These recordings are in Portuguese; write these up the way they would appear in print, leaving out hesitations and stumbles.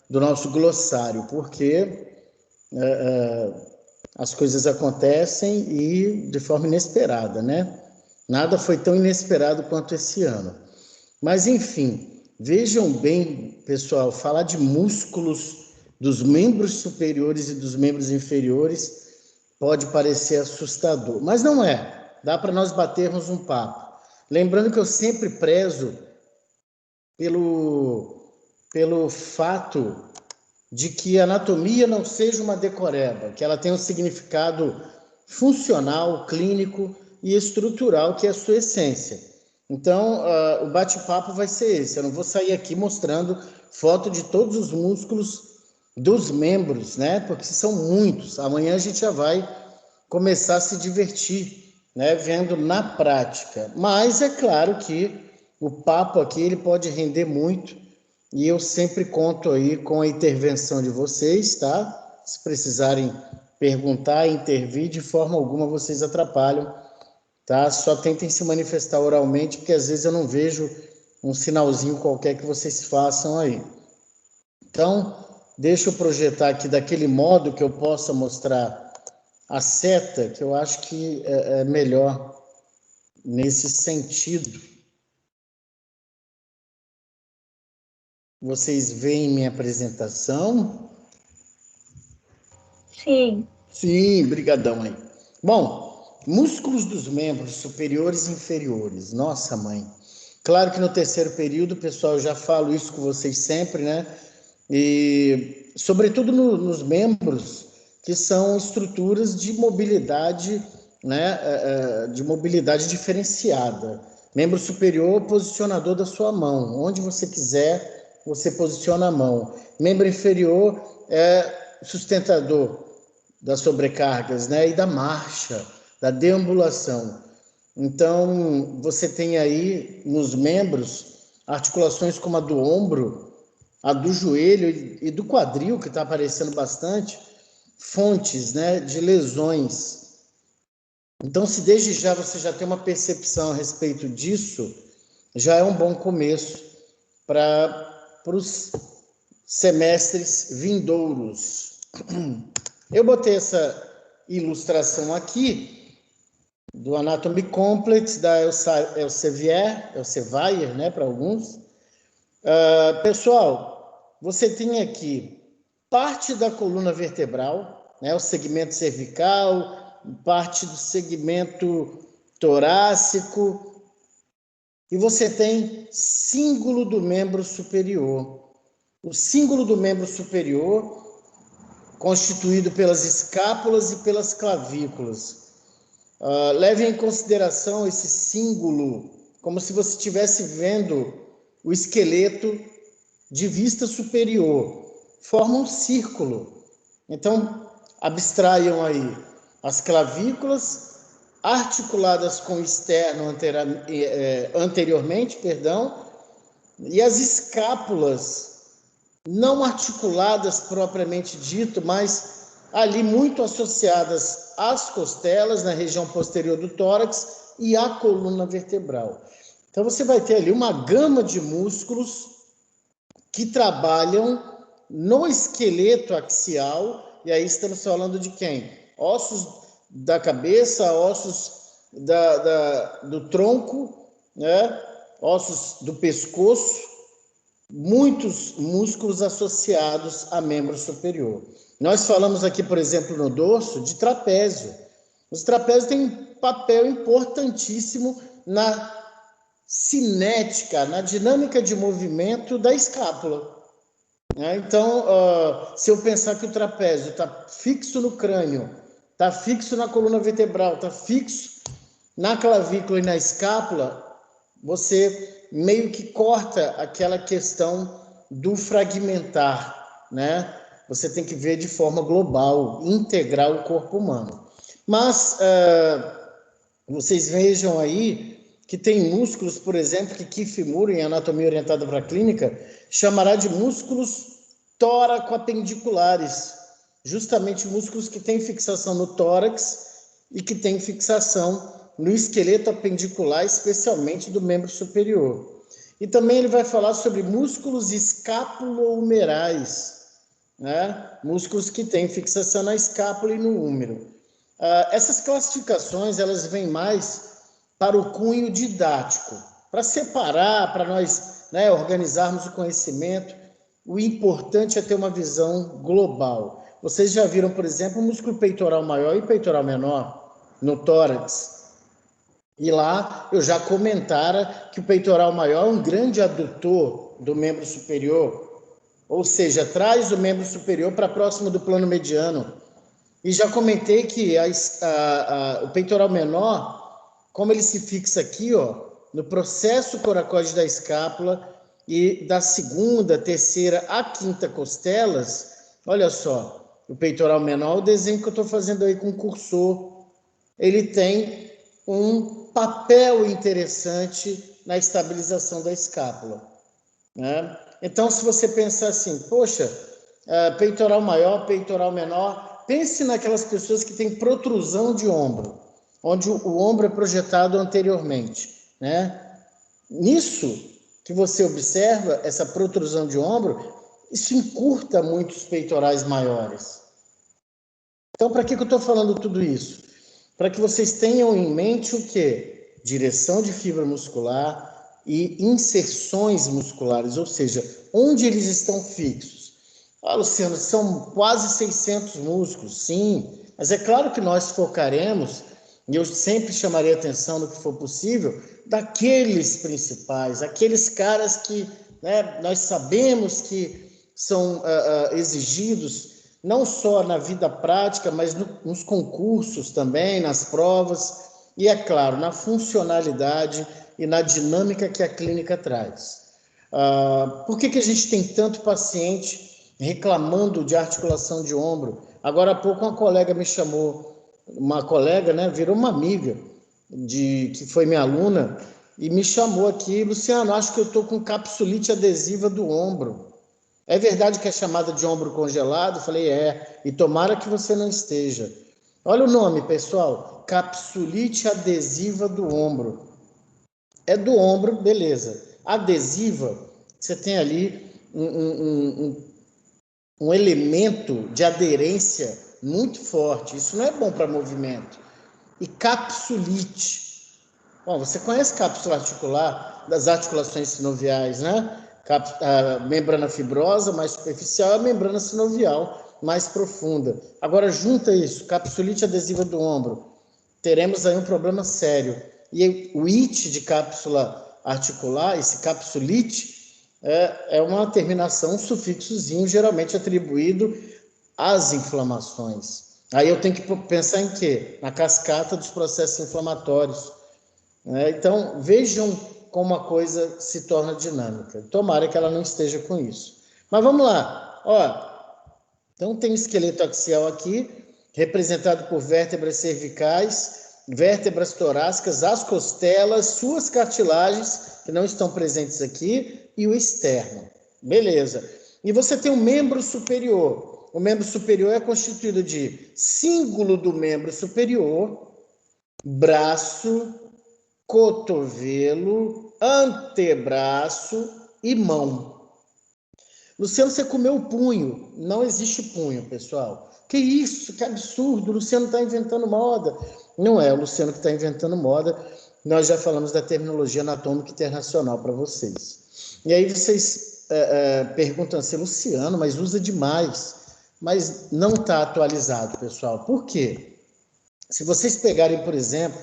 do nosso glossário, porque as coisas acontecem e de forma inesperada, né? Nada foi tão inesperado quanto esse ano. Mas, enfim, vejam bem, pessoal, falar de músculos dos membros superiores e dos membros inferiores pode parecer assustador, mas não é. Dá para nós batermos um papo. Lembrando que eu sempre prezo pelo fato de que a anatomia não seja uma decoreba, que ela tenha um significado funcional, clínico e estrutural, que é a sua essência. Então, o bate-papo vai ser esse. Eu não vou sair aqui mostrando foto de todos os músculos dos membros, né? Porque são muitos. Amanhã a gente já vai começar a se divertir, né? Vendo na prática. Mas é claro que o papo aqui ele pode render muito e eu sempre conto aí com a intervenção de vocês, tá? Se precisarem perguntar, intervir, de forma alguma vocês atrapalham, tá? Só tentem se manifestar oralmente, porque às vezes eu não vejo um sinalzinho qualquer que vocês façam aí. Então, deixa eu projetar aqui daquele modo que eu possa mostrar a seta, que eu acho que é melhor nesse sentido. Vocês veem minha apresentação? Sim. Sim, brigadão aí. Bom, músculos dos membros superiores e inferiores. Nossa, mãe. Claro que no terceiro período, pessoal, eu já falo isso com vocês sempre, né? E, sobretudo nos membros que são estruturas de mobilidade, né? De mobilidade diferenciada. Membro superior, posicionador da sua mão. Onde você quiser, você posiciona a mão. Membro inferior é sustentador das sobrecargas, né? E da marcha, da deambulação. Então, você tem aí nos membros articulações como a do ombro, a do joelho e do quadril, que está aparecendo bastante, fontes, né, de lesões. Então, se desde já você já tem uma percepção a respeito disso, já é um bom começo para os semestres vindouros. Eu botei essa ilustração aqui do Anatomy Complete da Elsevier, né, para alguns. Pessoal, você tem aqui parte da coluna vertebral, né, o segmento cervical, parte do segmento torácico, e você tem cíngulo do membro superior. O cíngulo do membro superior, constituído pelas escápulas e pelas clavículas. Leve em consideração esse cíngulo como se você estivesse vendo o esqueleto de vista superior. Forma um círculo. Então, abstraiam aí as clavículas articuladas com o externo anteriormente, e as escápulas não articuladas propriamente dito, mas ali muito associadas às costelas, na região posterior do tórax e à coluna vertebral. Então você vai ter ali uma gama de músculos que trabalham no esqueleto axial, e aí estamos falando de quem? Ossos da cabeça, ossos do tronco, né? Ossos do pescoço, muitos músculos associados a membro superior. Nós falamos aqui, por exemplo, no dorso, de trapézio. Os trapézios têm um papel importantíssimo na cinética, na dinâmica de movimento da escápula. Então, se eu pensar que o trapézio está fixo no crânio, está fixo na coluna vertebral, está fixo na clavícula e na escápula, você meio que corta aquela questão do fragmentar, né? Você tem que ver de forma global, integrar o corpo humano. Mas vocês vejam aí que tem músculos, por exemplo, que Keith Moore, em Anatomia Orientada para a Clínica, chamará de músculos tóraco-apendiculares, justamente músculos que têm fixação no tórax e que têm fixação no esqueleto apendicular, especialmente do membro superior. E também ele vai falar sobre músculos escapulo-humerais, né? Músculos que têm fixação na escápula e no húmero. Essas classificações, elas vêm mais para o cunho didático, para separar, para nós, né, organizarmos o conhecimento. O importante é ter uma visão global. Vocês já viram, por exemplo, o músculo peitoral maior e peitoral menor no tórax. E lá eu já comentara que o peitoral maior é um grande adutor do membro superior, ou seja, traz o membro superior para próximo do plano mediano. E já comentei que o peitoral menor, como ele se fixa aqui, ó, no processo coracoide da escápula e da segunda, terceira a quinta costelas, olha só, o peitoral menor, o desenho que eu estou fazendo aí com o cursor, ele tem um papel interessante na estabilização da escápula, né? Então, se você pensar assim, poxa, peitoral maior, peitoral menor, pense naquelas pessoas que têm protrusão de ombro, onde o ombro é projetado anteriormente, né? Nisso que você observa, essa protrusão de ombro, isso encurta muito os peitorais maiores. Então, para que eu estou falando tudo isso? Para que vocês tenham em mente o quê? Direção de fibra muscular e inserções musculares, ou seja, onde eles estão fixos. Luciano, são quase 600 músculos, sim, mas é claro que nós focaremos, e eu sempre chamarei atenção no que for possível, daqueles principais, aqueles caras que, né, nós sabemos que são exigidos não só na vida prática, mas nos concursos também, nas provas, e, é claro, na funcionalidade e na dinâmica que a clínica traz. Por que a gente tem tanto paciente reclamando de articulação de ombro? Agora há pouco uma colega me chamou, uma colega, né, virou uma amiga, que foi minha aluna, e me chamou aqui, Luciano, acho que eu estou com capsulite adesiva do ombro. É verdade que é chamada de ombro congelado? Eu falei, e tomara que você não esteja. Olha o nome, pessoal, capsulite adesiva do ombro. É do ombro, beleza. Adesiva, você tem ali um elemento de aderência muito forte. Isso não é bom para movimento. E capsulite. Bom, você conhece cápsula articular das articulações sinoviais, né? A membrana fibrosa mais superficial, a membrana sinovial mais profunda. Agora, junta isso, capsulite adesiva do ombro, teremos aí um problema sério. E o IT de cápsula articular, esse capsulite, é uma terminação, um sufixozinho, geralmente atribuído às inflamações. Aí eu tenho que pensar em quê? Na cascata dos processos inflamatórios. Então, vejam como a coisa se torna dinâmica. Tomara que ela não esteja com isso. Mas vamos lá. Então, tem o esqueleto axial aqui, representado por vértebras cervicais, vértebras torácicas, as costelas, suas cartilagens, que não estão presentes aqui, e o externo. Beleza. E você tem o membro superior. O membro superior é constituído de cíngulo do membro superior, braço, cotovelo, antebraço e mão. Luciano, você comeu o punho. Não existe punho, pessoal. Que isso? Que absurdo. O Luciano está inventando moda. Não é o Luciano que está inventando moda. Nós já falamos da terminologia anatômica internacional para vocês. E aí vocês perguntam assim, Luciano, mas usa demais. Mas não está atualizado, pessoal. Por quê? Se vocês pegarem, por exemplo,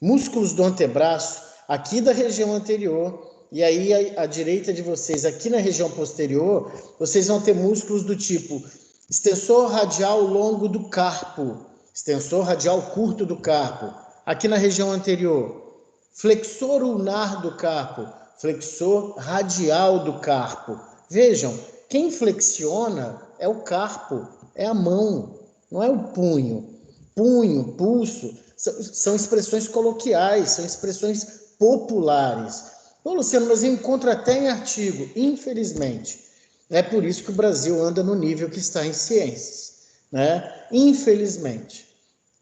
músculos do antebraço, aqui da região anterior, e aí à direita de vocês, aqui na região posterior, vocês vão ter músculos do tipo extensor radial longo do carpo, extensor radial curto do carpo, aqui na região anterior, flexor ulnar do carpo, flexor radial do carpo. Vejam, quem flexiona é o carpo, é a mão, não é o punho. Punho, pulso, são expressões coloquiais, são expressões populares. Ô, Luciano, mas eu encontro até em artigo, infelizmente. É por isso que o Brasil anda no nível que está em ciências, né? Infelizmente.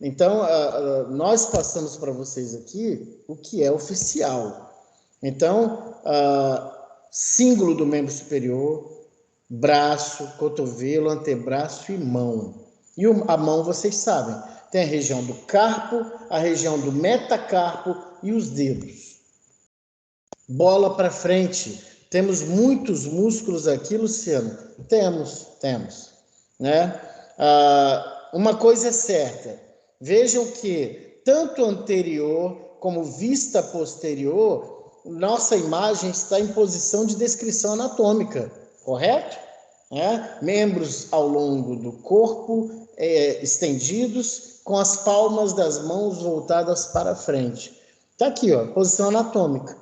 Então, nós passamos para vocês aqui o que é oficial. Então, cíngulo do membro superior, braço, cotovelo, antebraço e mão. E a mão, vocês sabem, tem a região do carpo, a região do metacarpo e os dedos. Bola para frente. Temos muitos músculos aqui, Luciano? Temos. Né? Uma coisa é certa. Vejam que tanto anterior como vista posterior, nossa imagem está em posição de descrição anatômica, correto? Membros ao longo do corpo, estendidos, com as palmas das mãos voltadas para frente. Está aqui, ó, posição anatômica.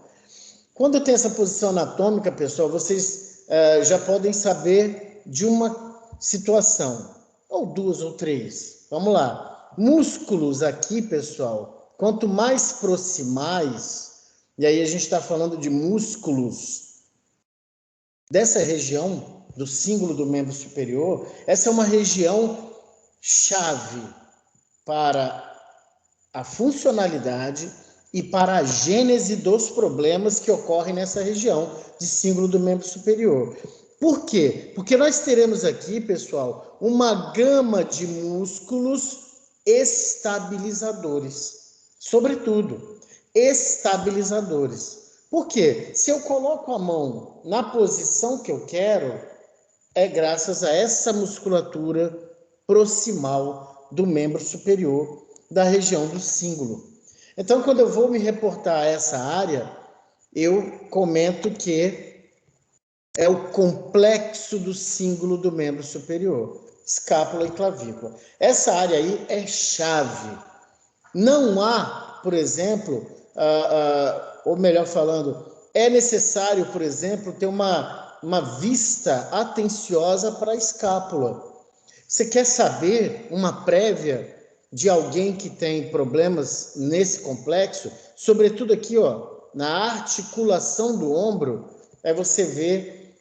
Quando tem essa posição anatômica, pessoal, vocês já podem saber de uma situação, ou duas ou três. Vamos lá. Músculos aqui, pessoal, quanto mais proximais, e aí a gente está falando de músculos dessa região, do cíngulo do membro superior, essa é uma região chave para a funcionalidade e para a gênese dos problemas que ocorrem nessa região de cíngulo do membro superior. Por quê? Porque nós teremos aqui, pessoal, uma gama de músculos estabilizadores. Sobretudo, estabilizadores. Por quê? Se eu coloco a mão na posição que eu quero, é graças a essa musculatura proximal do membro superior da região do cíngulo. Então, quando eu vou me reportar a essa área, eu comento que é o complexo do cíngulo do membro superior, escápula e clavícula. Essa área aí é chave. Não há, por exemplo, ou melhor falando, é necessário, por exemplo, ter uma vista atenciosa para a escápula. Você quer saber uma prévia de alguém que tem problemas nesse complexo? Sobretudo aqui, ó, na articulação do ombro, você vê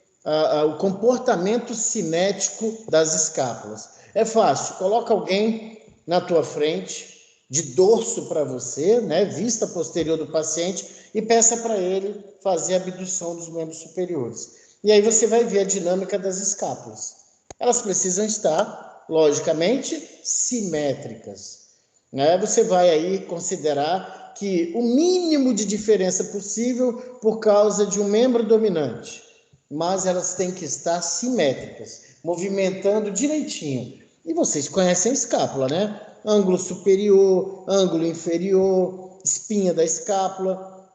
o comportamento cinético das escápulas. É fácil, coloca alguém na tua frente, de dorso para você, né, vista posterior do paciente, e peça para ele fazer a abdução dos membros superiores. E aí você vai ver a dinâmica das escápulas. Elas precisam estar, logicamente, simétricas. Né? Você vai aí considerar que o mínimo de diferença possível por causa de um membro dominante, mas elas têm que estar simétricas, movimentando direitinho. E vocês conhecem a escápula, né? Ângulo superior, ângulo inferior, espinha da escápula.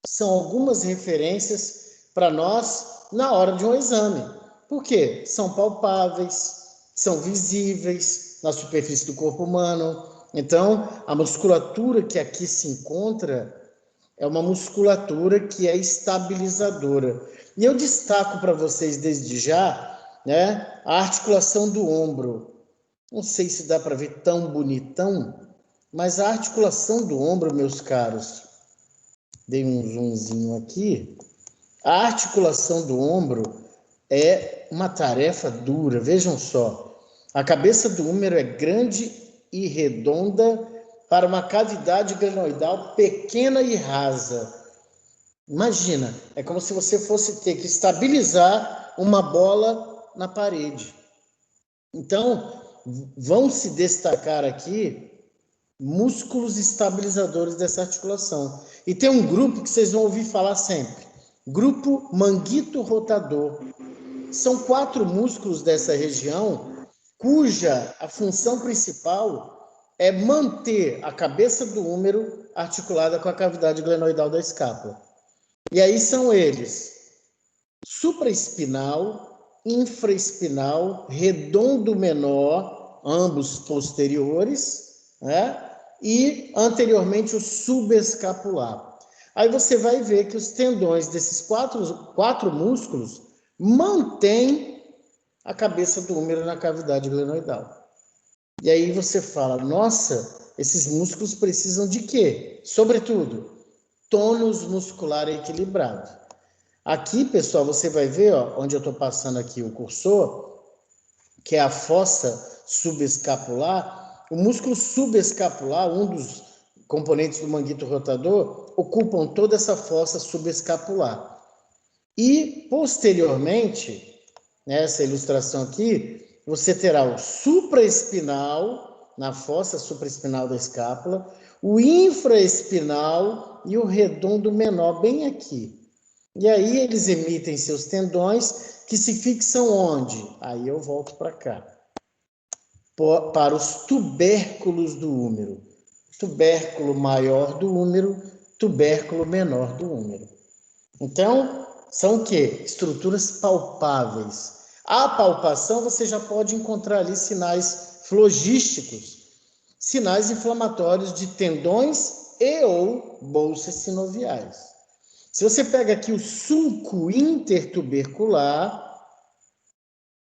São algumas referências para nós na hora de um exame. Por quê? São palpáveis, são visíveis na superfície do corpo humano. Então, a musculatura que aqui se encontra é uma musculatura que é estabilizadora. E eu destaco para vocês desde já, né, a articulação do ombro. Não sei se dá para ver tão bonitão, mas a articulação do ombro, meus caros, dei um zoomzinho aqui, a articulação do ombro é uma tarefa dura. Vejam só, a cabeça do húmero é grande e redonda para uma cavidade glenoidal pequena e rasa. Imagina, é como se você fosse ter que estabilizar uma bola na parede. Então, vão se destacar aqui músculos estabilizadores dessa articulação. E tem um grupo que vocês vão ouvir falar sempre, grupo manguito rotador. São 4 músculos dessa região, cuja a função principal é manter a cabeça do húmero articulada com a cavidade glenoidal da escápula. E aí são eles: supraespinal, infraespinal, redondo menor, ambos posteriores, né? E anteriormente o subescapular. Aí você vai ver que os tendões desses quatro músculos mantêm a cabeça do húmero na cavidade glenoidal. E aí você fala, nossa, esses músculos precisam de quê? Sobretudo, tônus muscular equilibrado. Aqui, pessoal, você vai ver, ó, onde eu estou passando aqui o cursor, que é a fossa subescapular. O músculo subescapular, um dos componentes do manguito rotador ocupam toda essa fossa subescapular. E, posteriormente, nessa ilustração aqui, você terá o supraespinal, na fossa supraespinal da escápula, o infraespinal e o redondo menor, bem aqui. E aí eles emitem seus tendões, que se fixam onde? Aí eu volto para cá. Para os tubérculos do úmero. Tubérculo maior do úmero, tubérculo menor do úmero. Então, são o quê? Estruturas palpáveis. A palpação você já pode encontrar ali sinais flogísticos, sinais inflamatórios de tendões e ou bolsas sinoviais. Se você pega aqui o sulco intertubercular,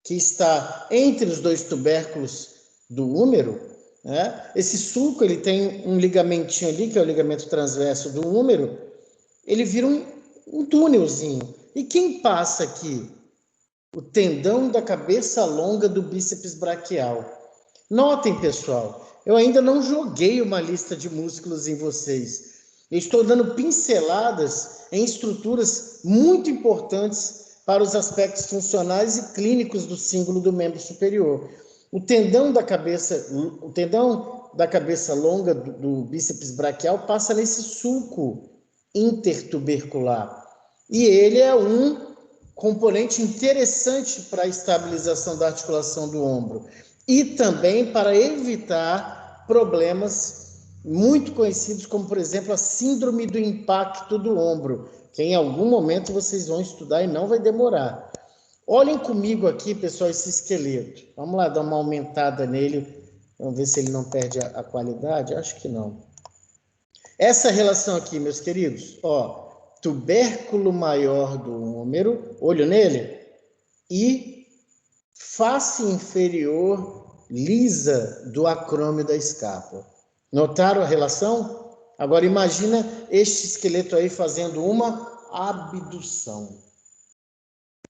que está entre os dois tubérculos do úmero, né? Esse sulco ele tem um ligamentinho ali, que é o ligamento transverso do úmero, ele vira um túnelzinho. E quem passa aqui? O tendão da cabeça longa do bíceps braquial. Notem, pessoal, eu ainda não joguei uma lista de músculos em vocês. Eu estou dando pinceladas em estruturas muito importantes para os aspectos funcionais e clínicos do símbolo do membro superior. O tendão da cabeça longa do bíceps braquial passa nesse sulco intertubercular. E ele é um componente interessante para a estabilização da articulação do ombro e também para evitar problemas muito conhecidos como, por exemplo, a síndrome do impacto do ombro, que em algum momento vocês vão estudar e não vai demorar. Olhem comigo aqui, pessoal, esse esqueleto. Vamos lá dar uma aumentada nele. Vamos ver se ele não perde a qualidade. Acho que não. Essa relação aqui, meus queridos, ó, tubérculo maior do úmero, olho nele, e face inferior lisa do acrômio da escápula. Notaram a relação? Agora imagina este esqueleto aí fazendo uma abdução.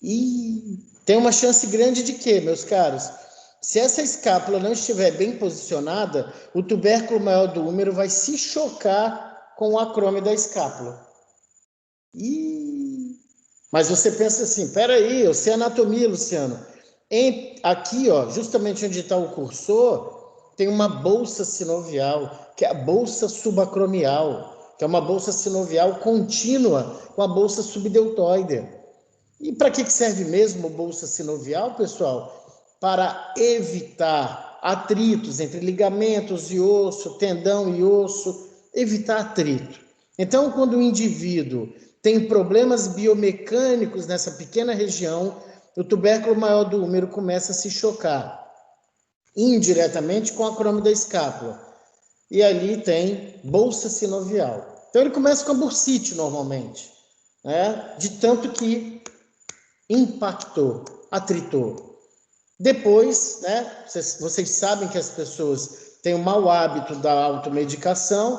E tem uma chance grande de quê, meus caros? Se essa escápula não estiver bem posicionada, o tubérculo maior do úmero vai se chocar com o acrômio da escápula. Mas você pensa assim, peraí, eu sei anatomia, Luciano. Aqui, ó, justamente onde está o cursor, tem uma bolsa sinovial, que é a bolsa subacromial, que é uma bolsa sinovial contínua com a bolsa subdeltoide. E para que serve mesmo a bolsa sinovial, pessoal? Para evitar atritos entre ligamentos e osso, tendão e osso, evitar atrito. Então, quando o indivíduo tem problemas biomecânicos nessa pequena região, o tubérculo maior do úmero começa a se chocar indiretamente com o acrômio da escápula. E ali tem bolsa sinovial. Então, ele começa com a bursite, normalmente, né? De tanto que impactou, atritou. Depois, né, vocês sabem que as pessoas têm o mau hábito da automedicação.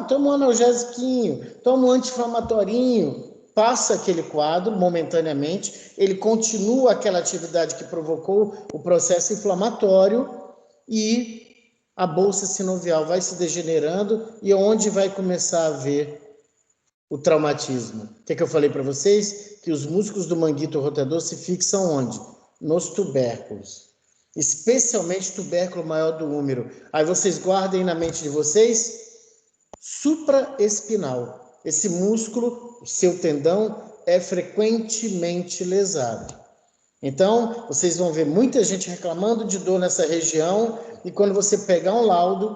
Toma um analgésiquinho, toma um anti-inflamatorinho, passa aquele quadro momentaneamente, ele continua aquela atividade que provocou o processo inflamatório e a bolsa sinovial vai se degenerando e onde vai começar a haver o traumatismo. O que eu falei para vocês? Que os músculos do manguito rotador se fixam onde? Nos tubérculos. Especialmente tubérculo maior do úmero. Aí vocês guardem na mente de vocês, supraespinal. Esse músculo, o seu tendão, é frequentemente lesado. Então, vocês vão ver muita gente reclamando de dor nessa região e quando você pegar um laudo,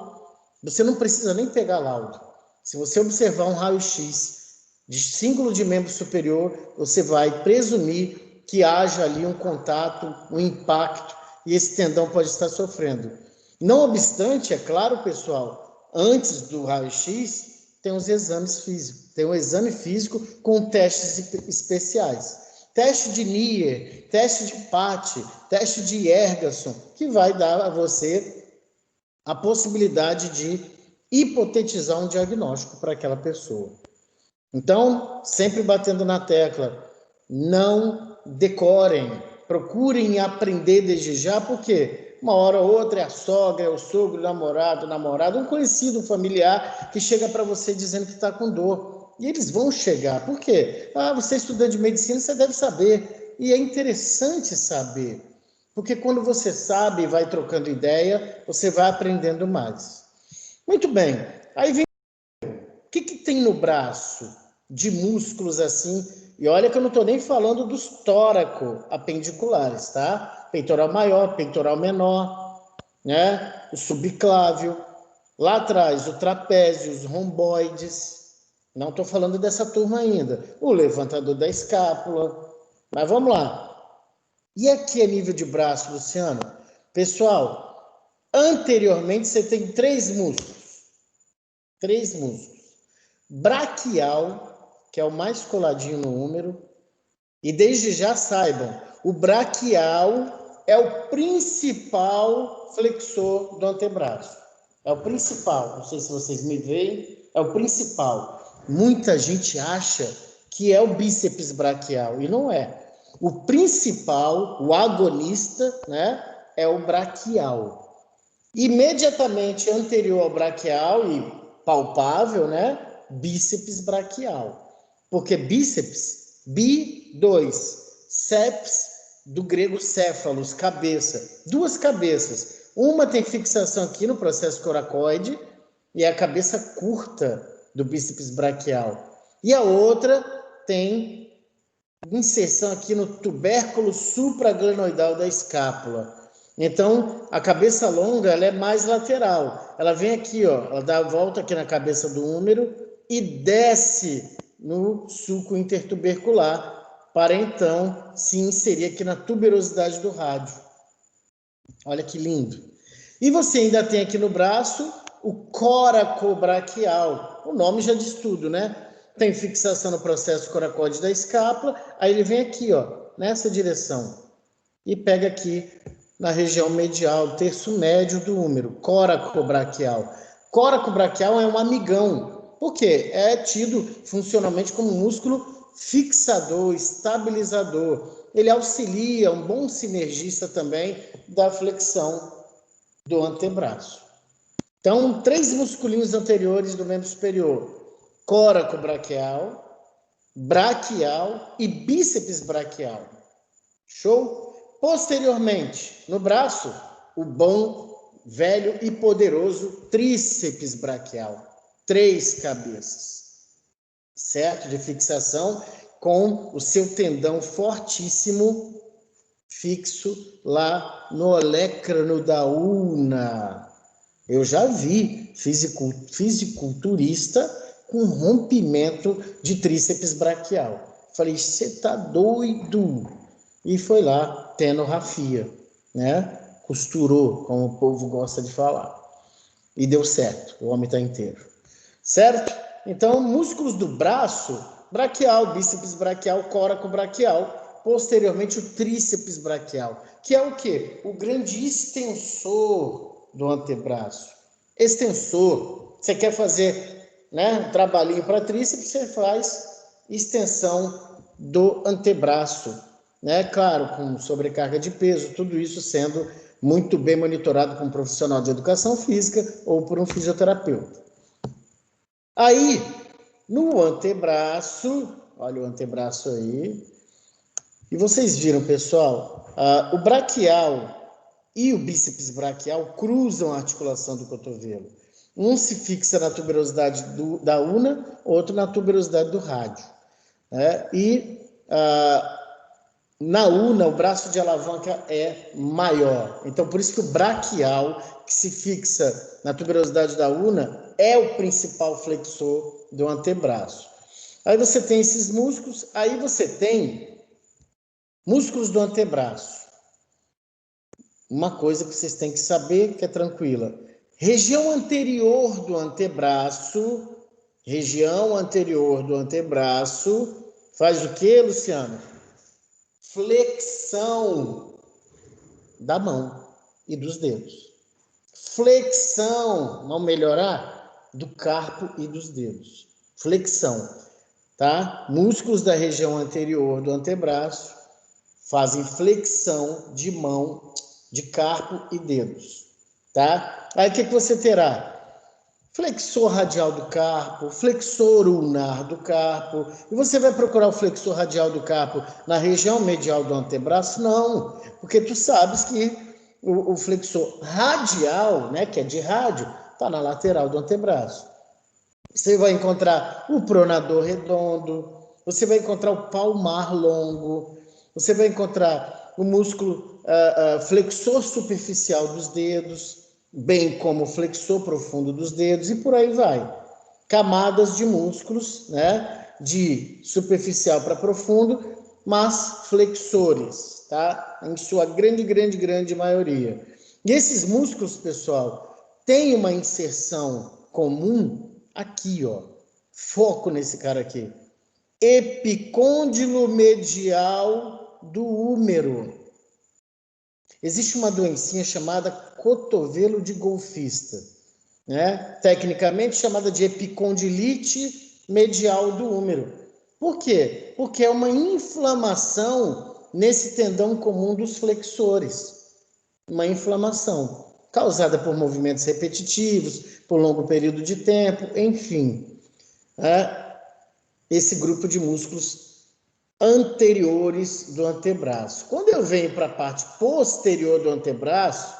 você não precisa nem pegar laudo. Se você observar um raio-x de símbolo de membro superior, você vai presumir que haja ali um contato, um impacto, e esse tendão pode estar sofrendo. Não obstante, é claro, pessoal, antes do raio-x, tem os exames físicos. Tem um exame físico com testes especiais. Teste de Nier, teste de Patty, teste de Ergasson, que vai dar a você a possibilidade de hipotetizar um diagnóstico para aquela pessoa. Então, sempre batendo na tecla, não decorem, procurem aprender desde já, por quê? uma hora ou outra é a sogra, é o sogro, o namorado, um conhecido, um familiar que chega para você dizendo que está com dor. E eles vão chegar. Por quê? Você é estudante de medicina, você deve saber. E é interessante saber. Porque quando você sabe e vai trocando ideia, você vai aprendendo mais. Muito bem. Aí vem o que tem no braço de músculos assim? E olha que eu não estou nem falando dos tóraco-apendiculares, tá? Peitoral maior, peitoral menor, né? O subclávio. Lá atrás, o trapézio, os romboides. Não estou falando dessa turma ainda. O levantador da escápula. Mas vamos lá. E aqui a nível de braço, Luciano? Pessoal, anteriormente você tem três músculos. Três músculos. Braquial, que é o mais coladinho no húmero. E desde já saibam, o braquial é o principal flexor do antebraço. É o principal. Não sei se vocês me veem. É o principal. Muita gente acha que é o bíceps braquial. E não é. O principal, o agonista, né, é o braquial. Imediatamente anterior ao braquial e palpável, né, bíceps braquial. Porque bíceps, bi2, ceps, do grego céfalos, cabeça. Duas cabeças. Uma tem fixação aqui no processo coracoide e é a cabeça curta do bíceps braquial. E a outra tem inserção aqui no tubérculo supraglenoidal da escápula. Então, a cabeça longa, ela é mais lateral. Ela vem aqui, ó, ela dá a volta aqui na cabeça do húmero e desce no sulco intertubercular para então se inserir aqui na tuberosidade do rádio. Olha que lindo. E você ainda tem aqui no braço o coracobraquial. O nome já diz tudo, né? Tem fixação no processo coracóide da escápula, aí ele vem aqui, ó, nessa direção, e pega aqui na região medial, terço médio do húmero, coracobraquial. Coracobraquial é um amigão, porque é tido funcionalmente como músculo fixador, estabilizador. Ele auxilia, um bom sinergista também da flexão do antebraço. Então, três musculinhos anteriores do membro superior: coracobraquial, braquial e bíceps braquial. Show? Posteriormente, no braço, o bom, velho e poderoso tríceps braquial. Três cabeças, certo? De fixação com o seu tendão fortíssimo fixo lá no olecrano da ulna. Eu já vi fisiculturista com rompimento de tríceps braquial. Falei, você tá doido? E foi lá, tenorrafia, né? Costurou, como o povo gosta de falar. E deu certo, o homem tá inteiro. Certo? Então, músculos do braço, braquial, bíceps braquial, coracobraquial, posteriormente o tríceps braquial, que é o quê? O grande extensor do antebraço. Extensor, você quer fazer, né, um trabalhinho para tríceps, você faz extensão do antebraço, né? Claro, com sobrecarga de peso, tudo isso sendo muito bem monitorado por um profissional de educação física ou por um fisioterapeuta. Aí, no antebraço, olha o antebraço aí, e vocês viram, pessoal, o braquial e o bíceps braquial cruzam a articulação do cotovelo. Um se fixa na tuberosidade da ulna, outro na tuberosidade do rádio. Né? E na ulna, o braço de alavanca é maior. Então, por isso que o braquial, que se fixa na tuberosidade da ulna, é o principal flexor do antebraço. Aí você tem esses músculos, aí você tem músculos do antebraço. Uma coisa que vocês têm que saber, que é tranquila. Região anterior do antebraço, faz o quê, Luciano? Flexão da mão e dos dedos. Flexão, vamos melhorar? Do carpo e dos dedos. Flexão, tá? Músculos da região anterior do antebraço fazem flexão de mão de carpo e dedos, tá? Aí o que você terá? Flexor radial do carpo, flexor ulnar do carpo. E você vai procurar o flexor radial do carpo na região medial do antebraço? Não, porque tu sabes que o flexor radial, né, que é de rádio, está na lateral do antebraço. Você vai encontrar o pronador redondo, você vai encontrar o palmar longo, você vai encontrar o músculo flexor superficial dos dedos, bem como o flexor profundo dos dedos, e por aí vai. Camadas de músculos, né, de superficial para profundo, mas flexores, tá? Em sua grande maioria. E esses músculos, pessoal, têm uma inserção comum aqui, ó. Foco nesse cara aqui. Epicôndilo medial do húmero. Existe uma doencinha chamada cotovelo de golfista, né? Tecnicamente chamada de epicondilite medial do húmero. Por quê? Porque é uma inflamação nesse tendão comum dos flexores. Uma inflamação causada por movimentos repetitivos, por longo período de tempo, enfim. Esse grupo de músculos anteriores do antebraço. Quando eu venho para a parte posterior do antebraço,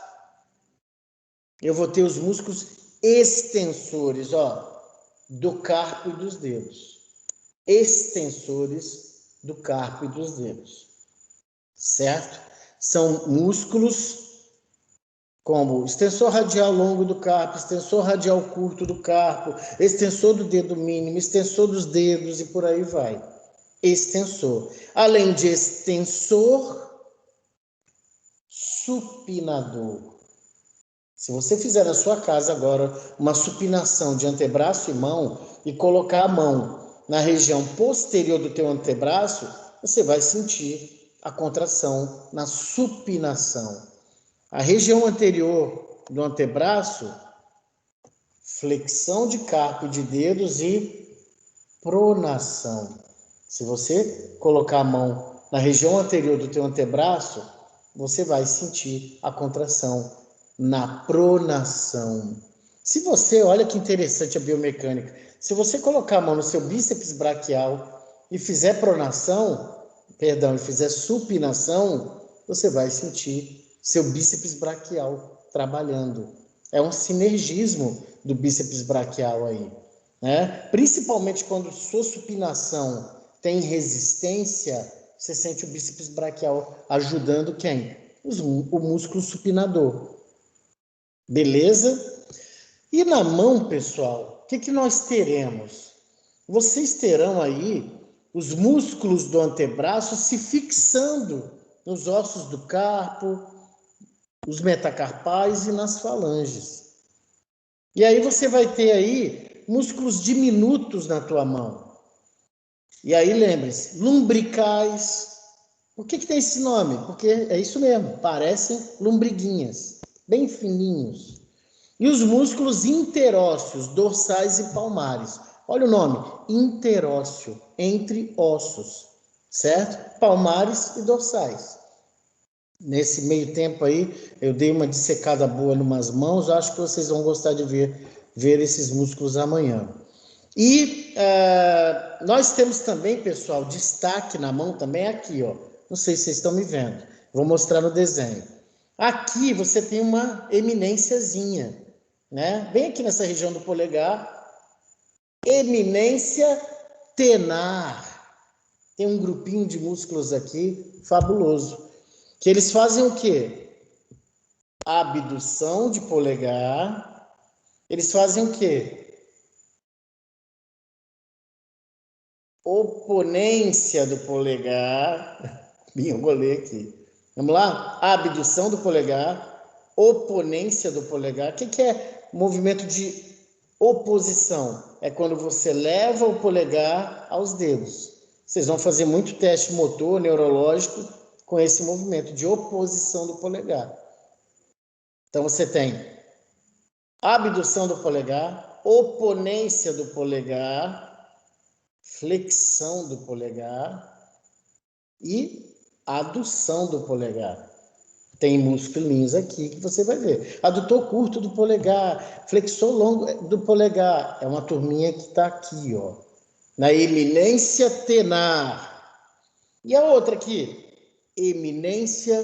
eu vou ter os músculos extensores, ó, do carpo e dos dedos. Extensores do carpo e dos dedos. Certo? São músculos como extensor radial longo do carpo, extensor radial curto do carpo, extensor do dedo mínimo, extensor dos dedos e por aí vai. Extensor. Além de extensor, supinador. Se você fizer na sua casa agora uma supinação de antebraço e mão e colocar a mão na região posterior do teu antebraço, você vai sentir a contração na supinação. A região anterior do antebraço, flexão de carpo e de dedos e pronação. Se você colocar a mão na região anterior do teu antebraço, você vai sentir a contração na pronação. Se você, olha que interessante a biomecânica, se você colocar a mão no seu bíceps braquial e fizer pronação, e fizer supinação, você vai sentir seu bíceps braquial trabalhando. É um sinergismo do bíceps braquial aí, né? Principalmente quando sua supinação tem resistência, você sente o bíceps braquial ajudando quem? O músculo supinador. Beleza? E na mão, pessoal, o que nós teremos? Vocês terão aí os músculos do antebraço se fixando nos ossos do carpo, os metacarpais e nas falanges. E aí você vai ter aí músculos diminutos na tua mão. E aí lembre-se, lumbricais. Por que tem esse nome? Porque é isso mesmo, parecem lombriguinhas, bem fininhos. E os músculos interósseos, dorsais e palmares. Olha o nome, interósseo, entre ossos, certo? Palmares e dorsais. Nesse meio tempo aí, eu dei uma dissecada boa em umas mãos, acho que vocês vão gostar de ver esses músculos amanhã. E nós temos também, pessoal, destaque na mão também aqui, ó. Não sei se vocês estão me vendo. Vou mostrar no desenho. Aqui você tem uma eminênciazinha, né? Bem aqui nessa região do polegar. Eminência tenar. Tem um grupinho de músculos aqui fabuloso. Que eles fazem o quê? Abdução de polegar. Eles fazem o quê? Oponência do polegar. Me enrolei aqui. Vamos lá? Abdução do polegar, oponência do polegar. O que é movimento de oposição? É quando você leva o polegar aos dedos. Vocês vão fazer muito teste motor, neurológico, com esse movimento de oposição do polegar. Então você tem abdução do polegar, oponência do polegar, flexão do polegar e adução do polegar. Tem músculos aqui que você vai ver. Adutor curto do polegar, flexor longo do polegar. É uma turminha que está aqui, ó, na eminência tenar. E a outra aqui, eminência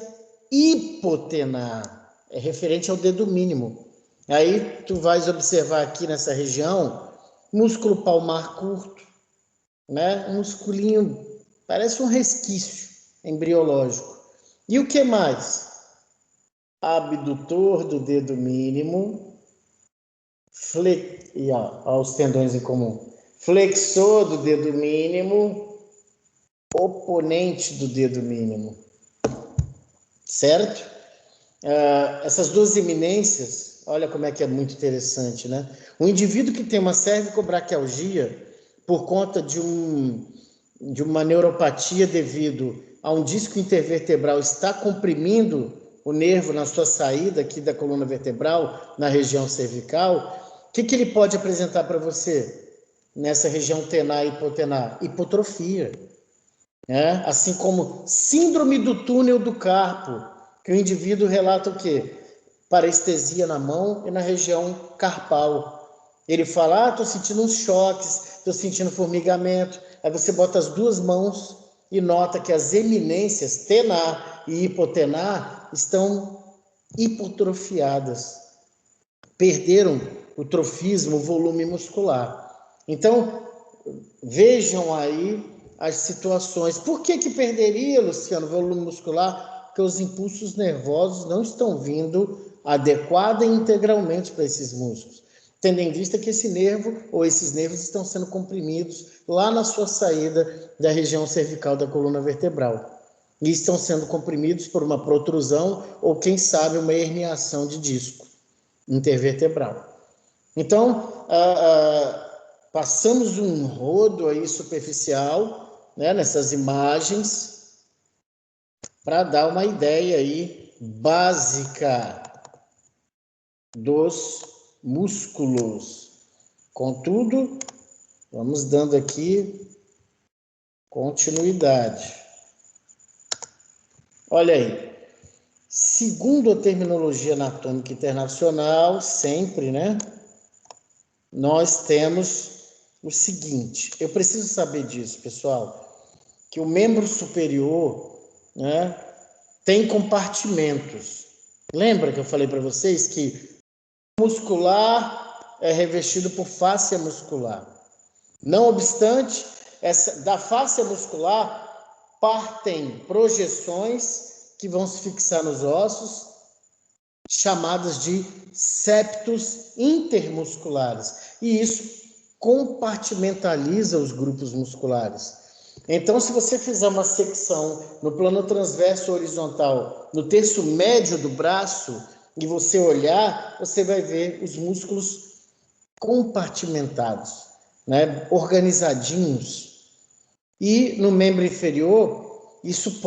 hipotenar. É referente ao dedo mínimo. Aí tu vais observar aqui nessa região, músculo palmar curto, né? Um musculinho, parece um resquício embriológico. E o que mais? Abdutor do dedo mínimo, e ó, os tendões em comum. Flexor do dedo mínimo, oponente do dedo mínimo. Certo? Essas duas eminências, olha como é que é muito interessante, né? O indivíduo que tem uma cervicobraquialgia por conta de uma neuropatia devido a um disco intervertebral está comprimindo o nervo na sua saída aqui da coluna vertebral, na região cervical, o que ele pode apresentar para você nessa região tenar e hipotenar? Hipotrofia. Assim como síndrome do túnel do carpo, que o indivíduo relata o quê? Parestesia na mão e na região carpal. Ele fala, estou sentindo uns choques, estou sentindo formigamento. Aí você bota as duas mãos e nota que as eminências tenar e hipotenar estão hipotrofiadas. Perderam o trofismo, o volume muscular. Então, vejam aí as situações. Por que perderia, Luciano, volume muscular? Porque os impulsos nervosos não estão vindo adequada e integralmente para esses músculos. Tendo em vista que esse nervo ou esses nervos estão sendo comprimidos lá na sua saída da região cervical da coluna vertebral. E estão sendo comprimidos por uma protrusão ou, quem sabe, uma herniação de disco intervertebral. Então, passamos um rodo aí superficial, né, nessas imagens, para dar uma ideia aí básica dos músculos. Contudo, vamos dando aqui continuidade. Olha aí, segundo a terminologia anatômica internacional, sempre, né, nós temos o seguinte, eu preciso saber disso, pessoal, que o membro superior, né, tem compartimentos. Lembra que eu falei para vocês que o muscular é revestido por fáscia muscular. Não obstante, da fáscia muscular partem projeções que vão se fixar nos ossos, chamadas de septos intermusculares. E isso compartimentaliza os grupos musculares. Então, se você fizer uma secção no plano transverso horizontal, no terço médio do braço, e você olhar, você vai ver os músculos compartimentados, né? Organizadinhos. E no membro inferior, isso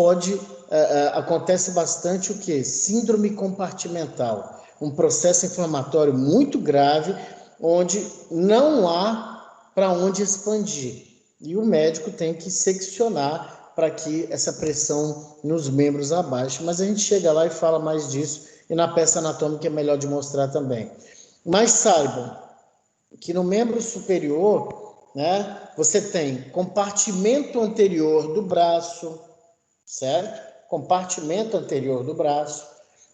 acontece bastante o quê? Síndrome compartimental, um processo inflamatório muito grave, onde não há para onde expandir. E o médico tem que seccionar para que essa pressão nos membros abaixe. Mas a gente chega lá e fala mais disso, e na peça anatômica é melhor de mostrar também. Mas saibam que no membro superior, né, você tem compartimento anterior do braço, certo? Compartimento anterior do braço.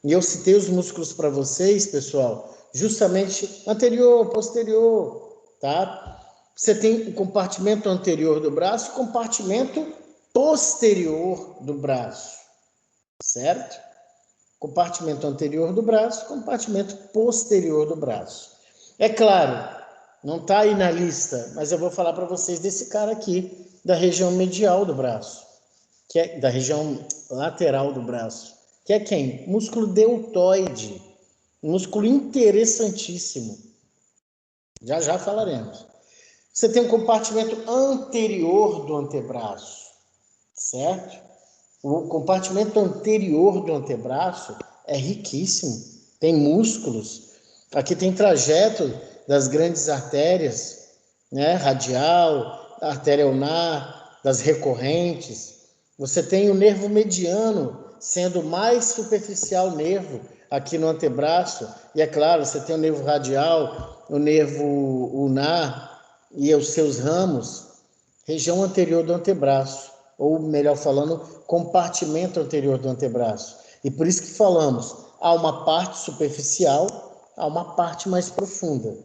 E eu citei os músculos para vocês, pessoal, justamente anterior, posterior, tá? Você tem o compartimento anterior do braço e compartimento posterior do braço, certo? Compartimento anterior do braço, compartimento posterior do braço. É claro, não está aí na lista, mas eu vou falar para vocês desse cara aqui, da região medial do braço, que é da região lateral do braço, que é quem? Músculo deltoide, músculo interessantíssimo. Já falaremos. Você tem um compartimento anterior do antebraço, certo? O compartimento anterior do antebraço é riquíssimo, tem músculos. Aqui tem trajeto das grandes artérias, né? Radial, artéria ulnar, das recorrentes. Você tem o nervo mediano sendo mais superficial o nervo aqui no antebraço. E é claro, você tem o nervo radial, o nervo ulnar e os seus ramos, região anterior do antebraço, ou melhor falando, compartimento anterior do antebraço. E por isso que falamos, há uma parte superficial, há uma parte mais profunda,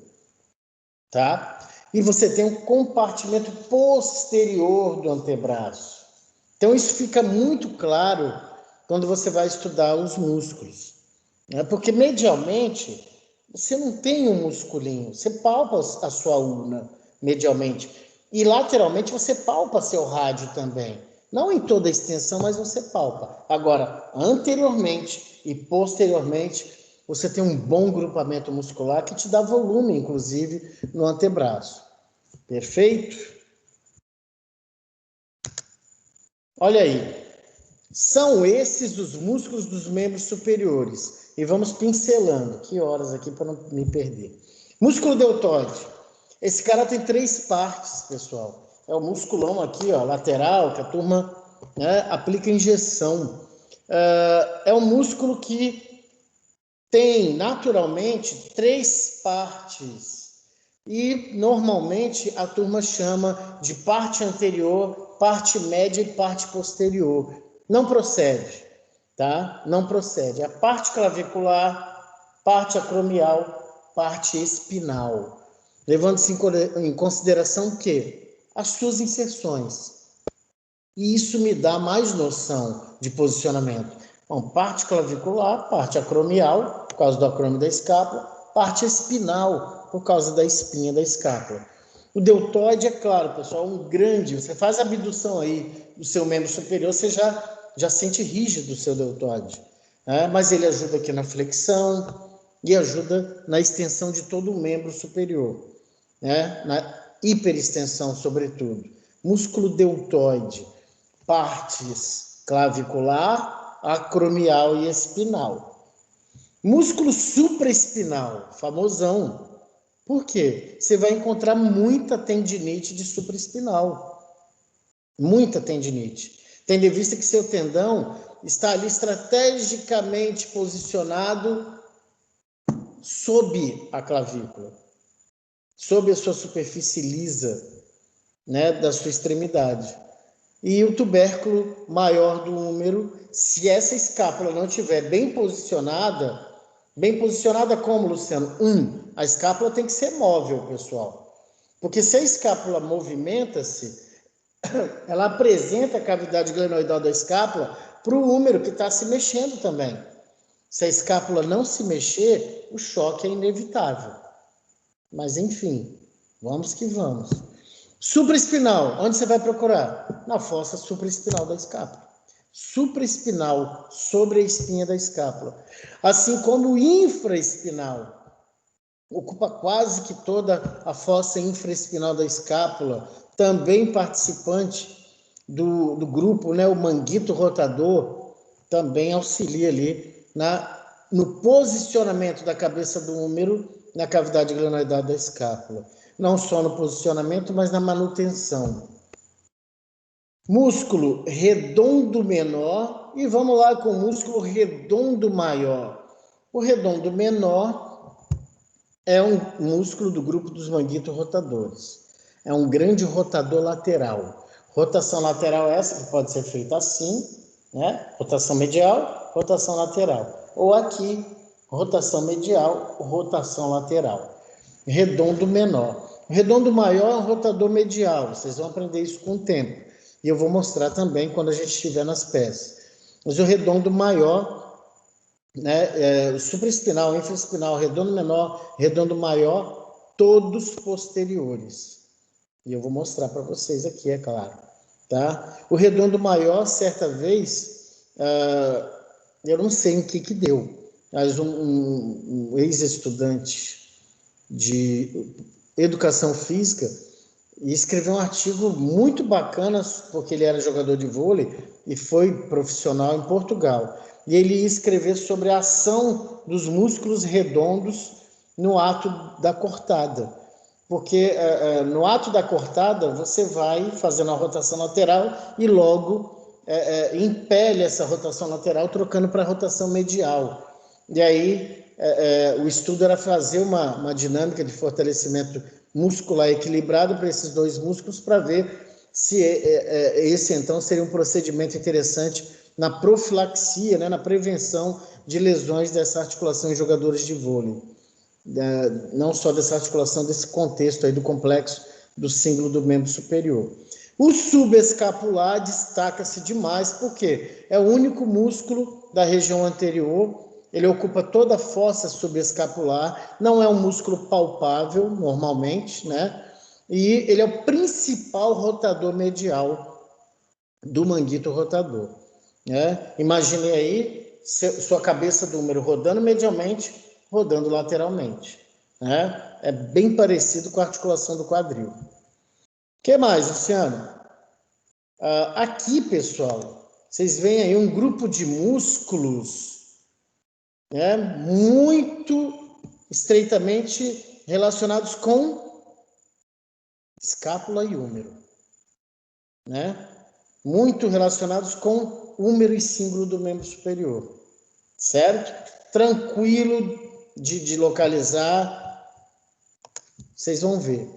tá? E você tem um compartimento posterior do antebraço. Então isso fica muito claro quando você vai estudar os músculos, né? Porque medialmente você não tem um musculinho, você palpa a sua ulna medialmente. E lateralmente você palpa seu rádio também. Não em toda a extensão, mas você palpa. Agora, anteriormente e posteriormente, você tem um bom grupamento muscular que te dá volume, inclusive, no antebraço. Perfeito? Olha aí. São esses os músculos dos membros superiores. E vamos pincelando. Que horas aqui para não me perder. Músculo deltoide. Esse cara tem 3 partes, pessoal. É o musculão aqui, ó, lateral, que a turma, né, aplica injeção. É um músculo que tem, naturalmente, 3 partes. E, normalmente, a turma chama de parte anterior, parte média e parte posterior. Não procede, tá? Não procede. A parte clavicular, parte acromial, parte espinal. Levando-se em consideração que as suas inserções. E isso me dá mais noção de posicionamento. Bom, parte clavicular, parte acromial, por causa do acrômio da escápula, parte espinal, por causa da espinha da escápula. O deltoide, é claro, pessoal, um grande, você faz a abdução aí do seu membro superior, você já sente rígido o seu deltoide, né? Mas ele ajuda aqui na flexão e ajuda na extensão de todo o membro superior, né? Na hiperextensão, sobretudo. Músculo deltoide, partes clavicular, acromial e espinal. Músculo supraespinal, famosão. Por quê? Você vai encontrar muita tendinite de supraespinal. Muita tendinite. Tendo em vista que seu tendão está ali estrategicamente posicionado sob a clavícula, sob a sua superfície lisa, né, da sua extremidade. E o tubérculo maior do húmero, se essa escápula não estiver bem posicionada como, Luciano? A escápula tem que ser móvel, pessoal. Porque se a escápula movimenta-se, ela apresenta a cavidade glenoidal da escápula para o húmero que está se mexendo também. Se a escápula não se mexer, o choque é inevitável. Mas, enfim, vamos que vamos. Supraespinal, onde você vai procurar? Na fossa supraespinal da escápula. Supraespinal, sobre a espinha da escápula. Assim como o infraespinal, ocupa quase que toda a fossa infraespinal da escápula, também participante do grupo, né, o manguito rotador, também auxilia ali no posicionamento da cabeça do húmero na cavidade glenoidal da escápula. Não só no posicionamento, mas na manutenção. Músculo redondo menor e vamos lá com o músculo redondo maior. O redondo menor é um músculo do grupo dos manguitos rotadores. É um grande rotador lateral. Rotação lateral é essa que pode ser feita assim, né? Rotação medial, rotação lateral. Ou aqui, rotação medial, rotação lateral. Redondo menor. O redondo maior é um rotador medial. Vocês vão aprender isso com o tempo. E eu vou mostrar também quando a gente estiver nas peças. Mas o redondo maior, né, supraespinal, infraespinal, redondo menor, redondo maior, todos posteriores. E eu vou mostrar para vocês aqui, é claro. Tá? O redondo maior, certa vez, eu não sei em que deu, mas um ex-estudante de educação física e escreveu um artigo muito bacana, porque ele era jogador de vôlei e foi profissional em Portugal. E ele ia escrever sobre a ação dos músculos redondos no ato da cortada. Porque no ato da cortada, você vai fazendo a rotação lateral e logo impele essa rotação lateral, trocando para a rotação medial. E aí, o estudo era fazer uma dinâmica de fortalecimento muscular equilibrado para esses dois músculos, para ver se esse, então, seria um procedimento interessante na profilaxia, né, na prevenção de lesões dessa articulação em jogadores de vôlei. Não só dessa articulação, desse contexto aí do complexo do símbolo do membro superior. O subescapular destaca-se demais, porque é o único músculo da região anterior, ele ocupa toda a fossa subescapular, não é um músculo palpável normalmente, né? E ele é o principal rotador medial do manguito rotador, né? Imagine aí sua cabeça do húmero rodando medialmente, rodando lateralmente, né? É bem parecido com a articulação do quadril. O que mais, Luciano? Aqui, pessoal, vocês veem aí um grupo de músculos, né, muito estreitamente relacionados com escápula e húmero, né? Muito relacionados com húmero e símbolo do membro superior, certo? Tranquilo de localizar, vocês vão ver.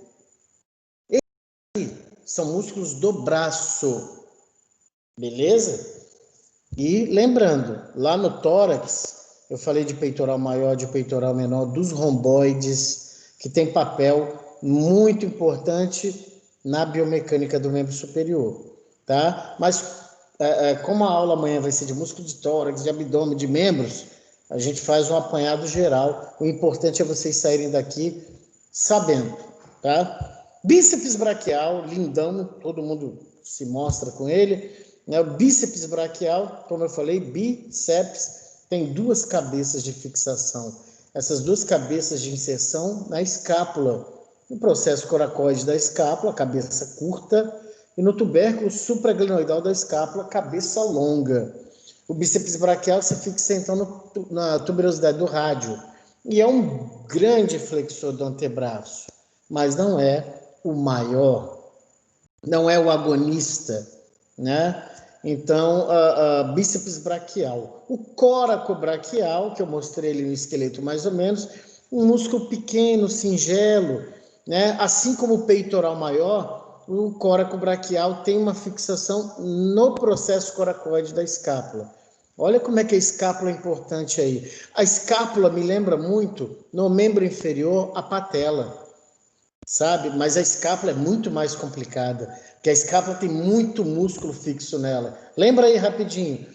São músculos do braço, beleza? E lembrando, lá no tórax, eu falei de peitoral maior, de peitoral menor, dos romboides, que tem papel muito importante na biomecânica do membro superior, tá? Mas como a aula amanhã vai ser de músculo de tórax, de abdômen, de membros, a gente faz um apanhado geral. O importante é vocês saírem daqui sabendo, tá? Bíceps braquial, lindão, todo mundo se mostra com ele, né? O bíceps braquial, como eu falei, bíceps, tem duas cabeças de fixação. Essas duas cabeças de inserção na escápula, no processo coracoide da escápula, cabeça curta, e no tubérculo supraglenoidal da escápula, cabeça longa. O bíceps braquial se fixa então na tuberosidade do rádio, e é um grande flexor do antebraço, mas não é o maior, não é o agonista, né? Então, bíceps braquial. O coracobraquial, que eu mostrei ali no esqueleto mais ou menos, um músculo pequeno, singelo, né? Assim como o peitoral maior, o coracobraquial tem uma fixação no processo coracoide da escápula. Olha como é que a escápula é importante aí. A escápula me lembra muito, no membro inferior, a patela, sabe? Mas a escápula é muito mais complicada, porque a escápula tem muito músculo fixo nela. Lembra aí rapidinho: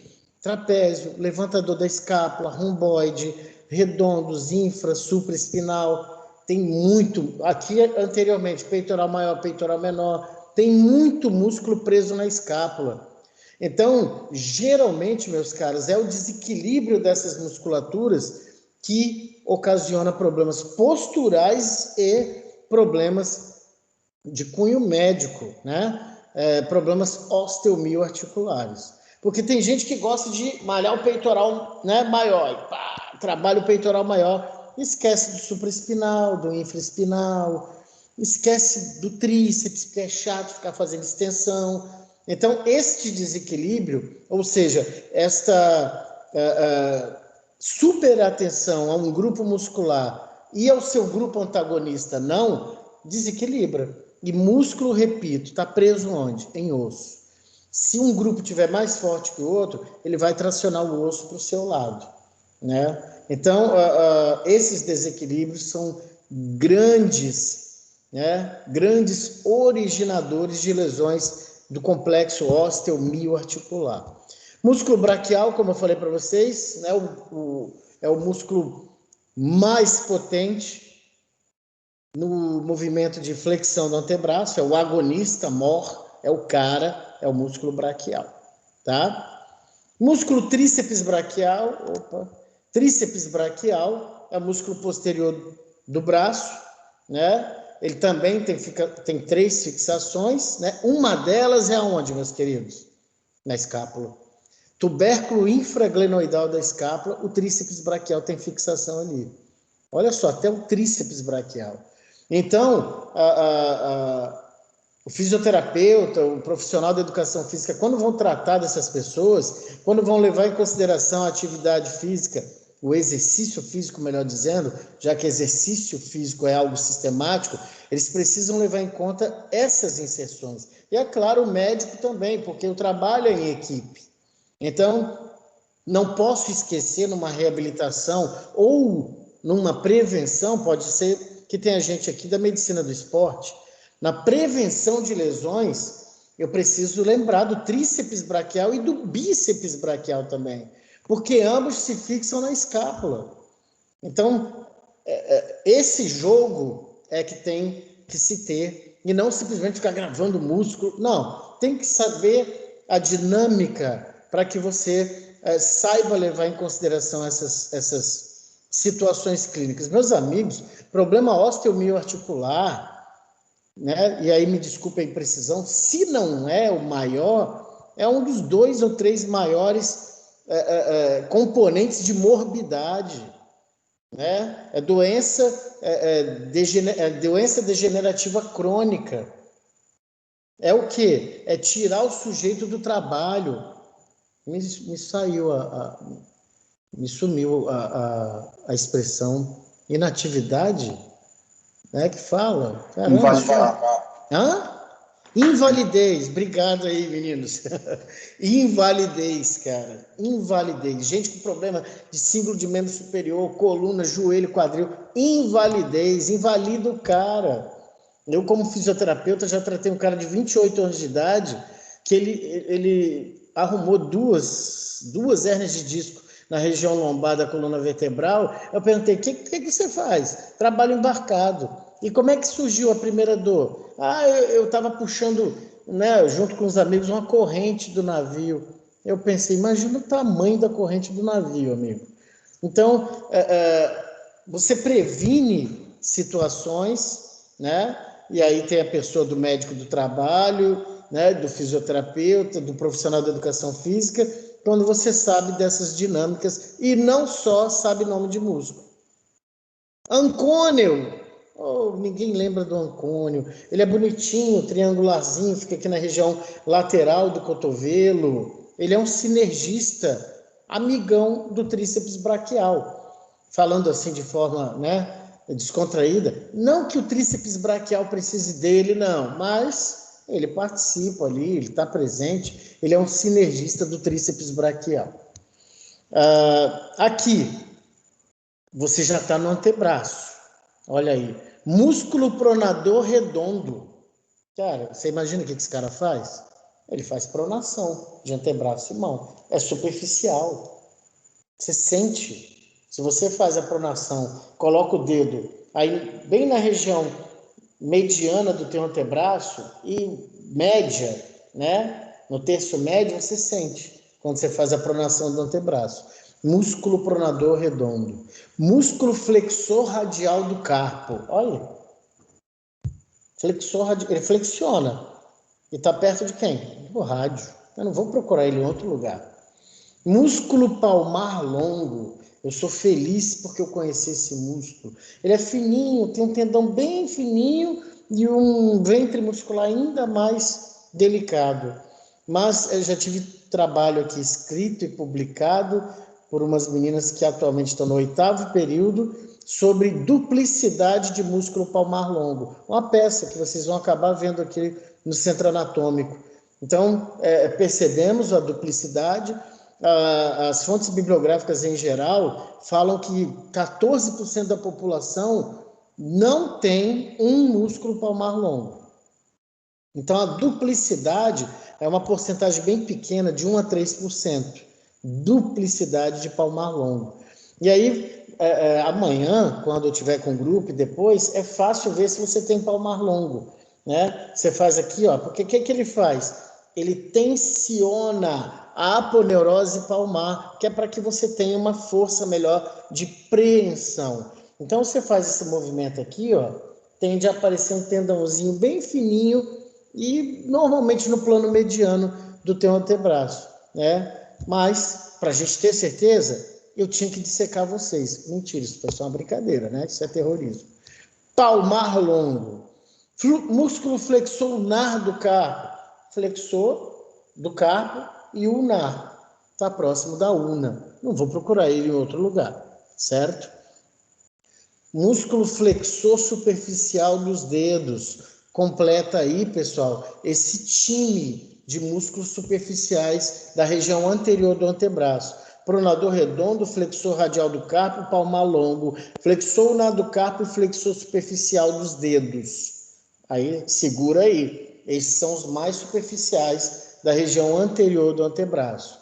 trapézio, levantador da escápula, romboide, redondos, infra, supraespinal. Tem muito, aqui anteriormente, peitoral maior, peitoral menor, tem muito músculo preso na escápula. Então, geralmente, meus caros, é o desequilíbrio dessas musculaturas que ocasiona problemas posturais e problemas de cunho médico, né? Problemas osteomioarticulares. Porque tem gente que gosta de malhar o peitoral, né, maior, e pá, trabalha o peitoral maior, esquece do supraespinal, do infraespinal, esquece do tríceps, que é chato ficar fazendo extensão. Então, este desequilíbrio, ou seja, esta superatenção a um grupo muscular e ao seu grupo antagonista não, desequilibra. E músculo, repito, está preso onde? Em osso. Se um grupo tiver mais forte que o outro, ele vai tracionar o osso para o seu lado, né? Então, esses desequilíbrios são grandes, né? Grandes originadores de lesões do complexo osteomioarticular. Músculo braquial, como eu falei para vocês, né? É o músculo mais potente no movimento de flexão do antebraço, é o agonista mor, é o cara, é o músculo braquial, tá? Músculo tríceps braquial, tríceps braquial é o músculo posterior do braço, né? Ele também tem três fixações, né? Uma delas é aonde, meus queridos? Na escápula. Tubérculo infraglenoidal da escápula, o tríceps braquial tem fixação ali. Olha só, até o tríceps braquial. Então, O fisioterapeuta, o profissional da educação física, quando vão tratar dessas pessoas, quando vão levar em consideração a atividade física, o exercício físico, melhor dizendo, já que exercício físico é algo sistemático, eles precisam levar em conta essas inserções. E, é claro, o médico também, porque o trabalho é em equipe. Então, não posso esquecer numa reabilitação ou numa prevenção, pode ser que tenha gente aqui da medicina do esporte. Na prevenção de lesões, eu preciso lembrar do tríceps braquial e do bíceps braquial também, porque ambos se fixam na escápula. Então, esse jogo é que tem que se ter, e não simplesmente ficar gravando o músculo. Não, tem que saber a dinâmica para que você saiba levar em consideração essas situações clínicas. Meus amigos, problema osteomioarticular, né? E aí me desculpe a imprecisão, se não é o maior, é um dos 2 ou 3 maiores componentes de morbidade, né? É doença degenerativa crônica. É o quê? É tirar o sujeito do trabalho. Me saiu me sumiu a expressão inatividade, né? Que fala. Caramba. Hã? Invalidez. Obrigado aí, meninos. Invalidez, cara. Invalidez. Gente com problema de símbolo de membro superior, coluna, joelho, quadril. Invalidez. Invalida o cara. Eu, como fisioterapeuta, já tratei um cara de 28 anos de idade que ele arrumou duas hérnias de disco na região lombar da coluna vertebral. Eu perguntei, o que você faz? Trabalho embarcado. E como é que surgiu a primeira dor? Eu estava puxando, né, junto com os amigos, uma corrente do navio. Eu pensei, imagina o tamanho da corrente do navio, amigo. Então, você previne situações, né? E aí tem a pessoa do médico do trabalho, né, do fisioterapeuta, do profissional da educação física, quando você sabe dessas dinâmicas e não só sabe nome de músculo. Ancônio, ninguém lembra do ancônio. Ele é bonitinho, triangularzinho, fica aqui na região lateral do cotovelo. Ele é um sinergista, amigão do tríceps braquial. Falando assim de forma, né, descontraída, não que o tríceps braquial precise dele, não, mas ele participa ali, ele está presente, ele é um sinergista do tríceps braquial. Aqui, você já está no antebraço, olha aí, músculo pronador redondo. Cara, você imagina o que esse cara faz? Ele faz pronação de antebraço e mão, é superficial, você sente. Se você faz a pronação, coloca o dedo aí bem na região mediana do teu antebraço e média, né? No terço médio você sente quando você faz a pronação do antebraço. Músculo pronador redondo. Músculo flexor radial do carpo. Olha. Ele flexiona. E está perto de quem? Do rádio. Eu não vou procurar ele em outro lugar. Músculo palmar longo. Eu sou feliz porque eu conheci esse músculo. Ele é fininho, tem um tendão bem fininho e um ventre muscular ainda mais delicado. Mas eu já tive trabalho aqui escrito e publicado por umas meninas que atualmente estão no 8º período sobre duplicidade de músculo palmar longo. Uma peça que vocês vão acabar vendo aqui no centro anatômico. Então, percebemos a duplicidade. As fontes bibliográficas em geral falam que 14% da população não tem um músculo palmar longo. Então, a duplicidade é uma porcentagem bem pequena, de 1 a 3%. Duplicidade de palmar longo. E aí, amanhã, quando eu tiver com o grupo e depois, é fácil ver se você tem palmar longo, né? Você faz aqui, ó, porque o que ele faz? Ele tensiona a aponeurose palmar, que é para que você tenha uma força melhor de preensão. Então, você faz esse movimento aqui, ó, tende a aparecer um tendãozinho bem fininho e normalmente no plano mediano do teu antebraço, né? Mas, para a gente ter certeza, eu tinha que dissecar vocês. Mentira, isso foi só uma brincadeira, né? Isso é terrorismo. Palmar longo. Músculo flexor ulnar do carpo. Flexor do carpo e ulnar. Está próximo da una. Não vou procurar ele em outro lugar, certo? Músculo flexor superficial dos dedos. Completa aí, pessoal, esse time de músculos superficiais da região anterior do antebraço. Pronador redondo, flexor radial do carpo, palmar longo, flexor ulnar do carpo e flexor superficial dos dedos. Aí, segura aí. Esses são os mais superficiais da região anterior do antebraço.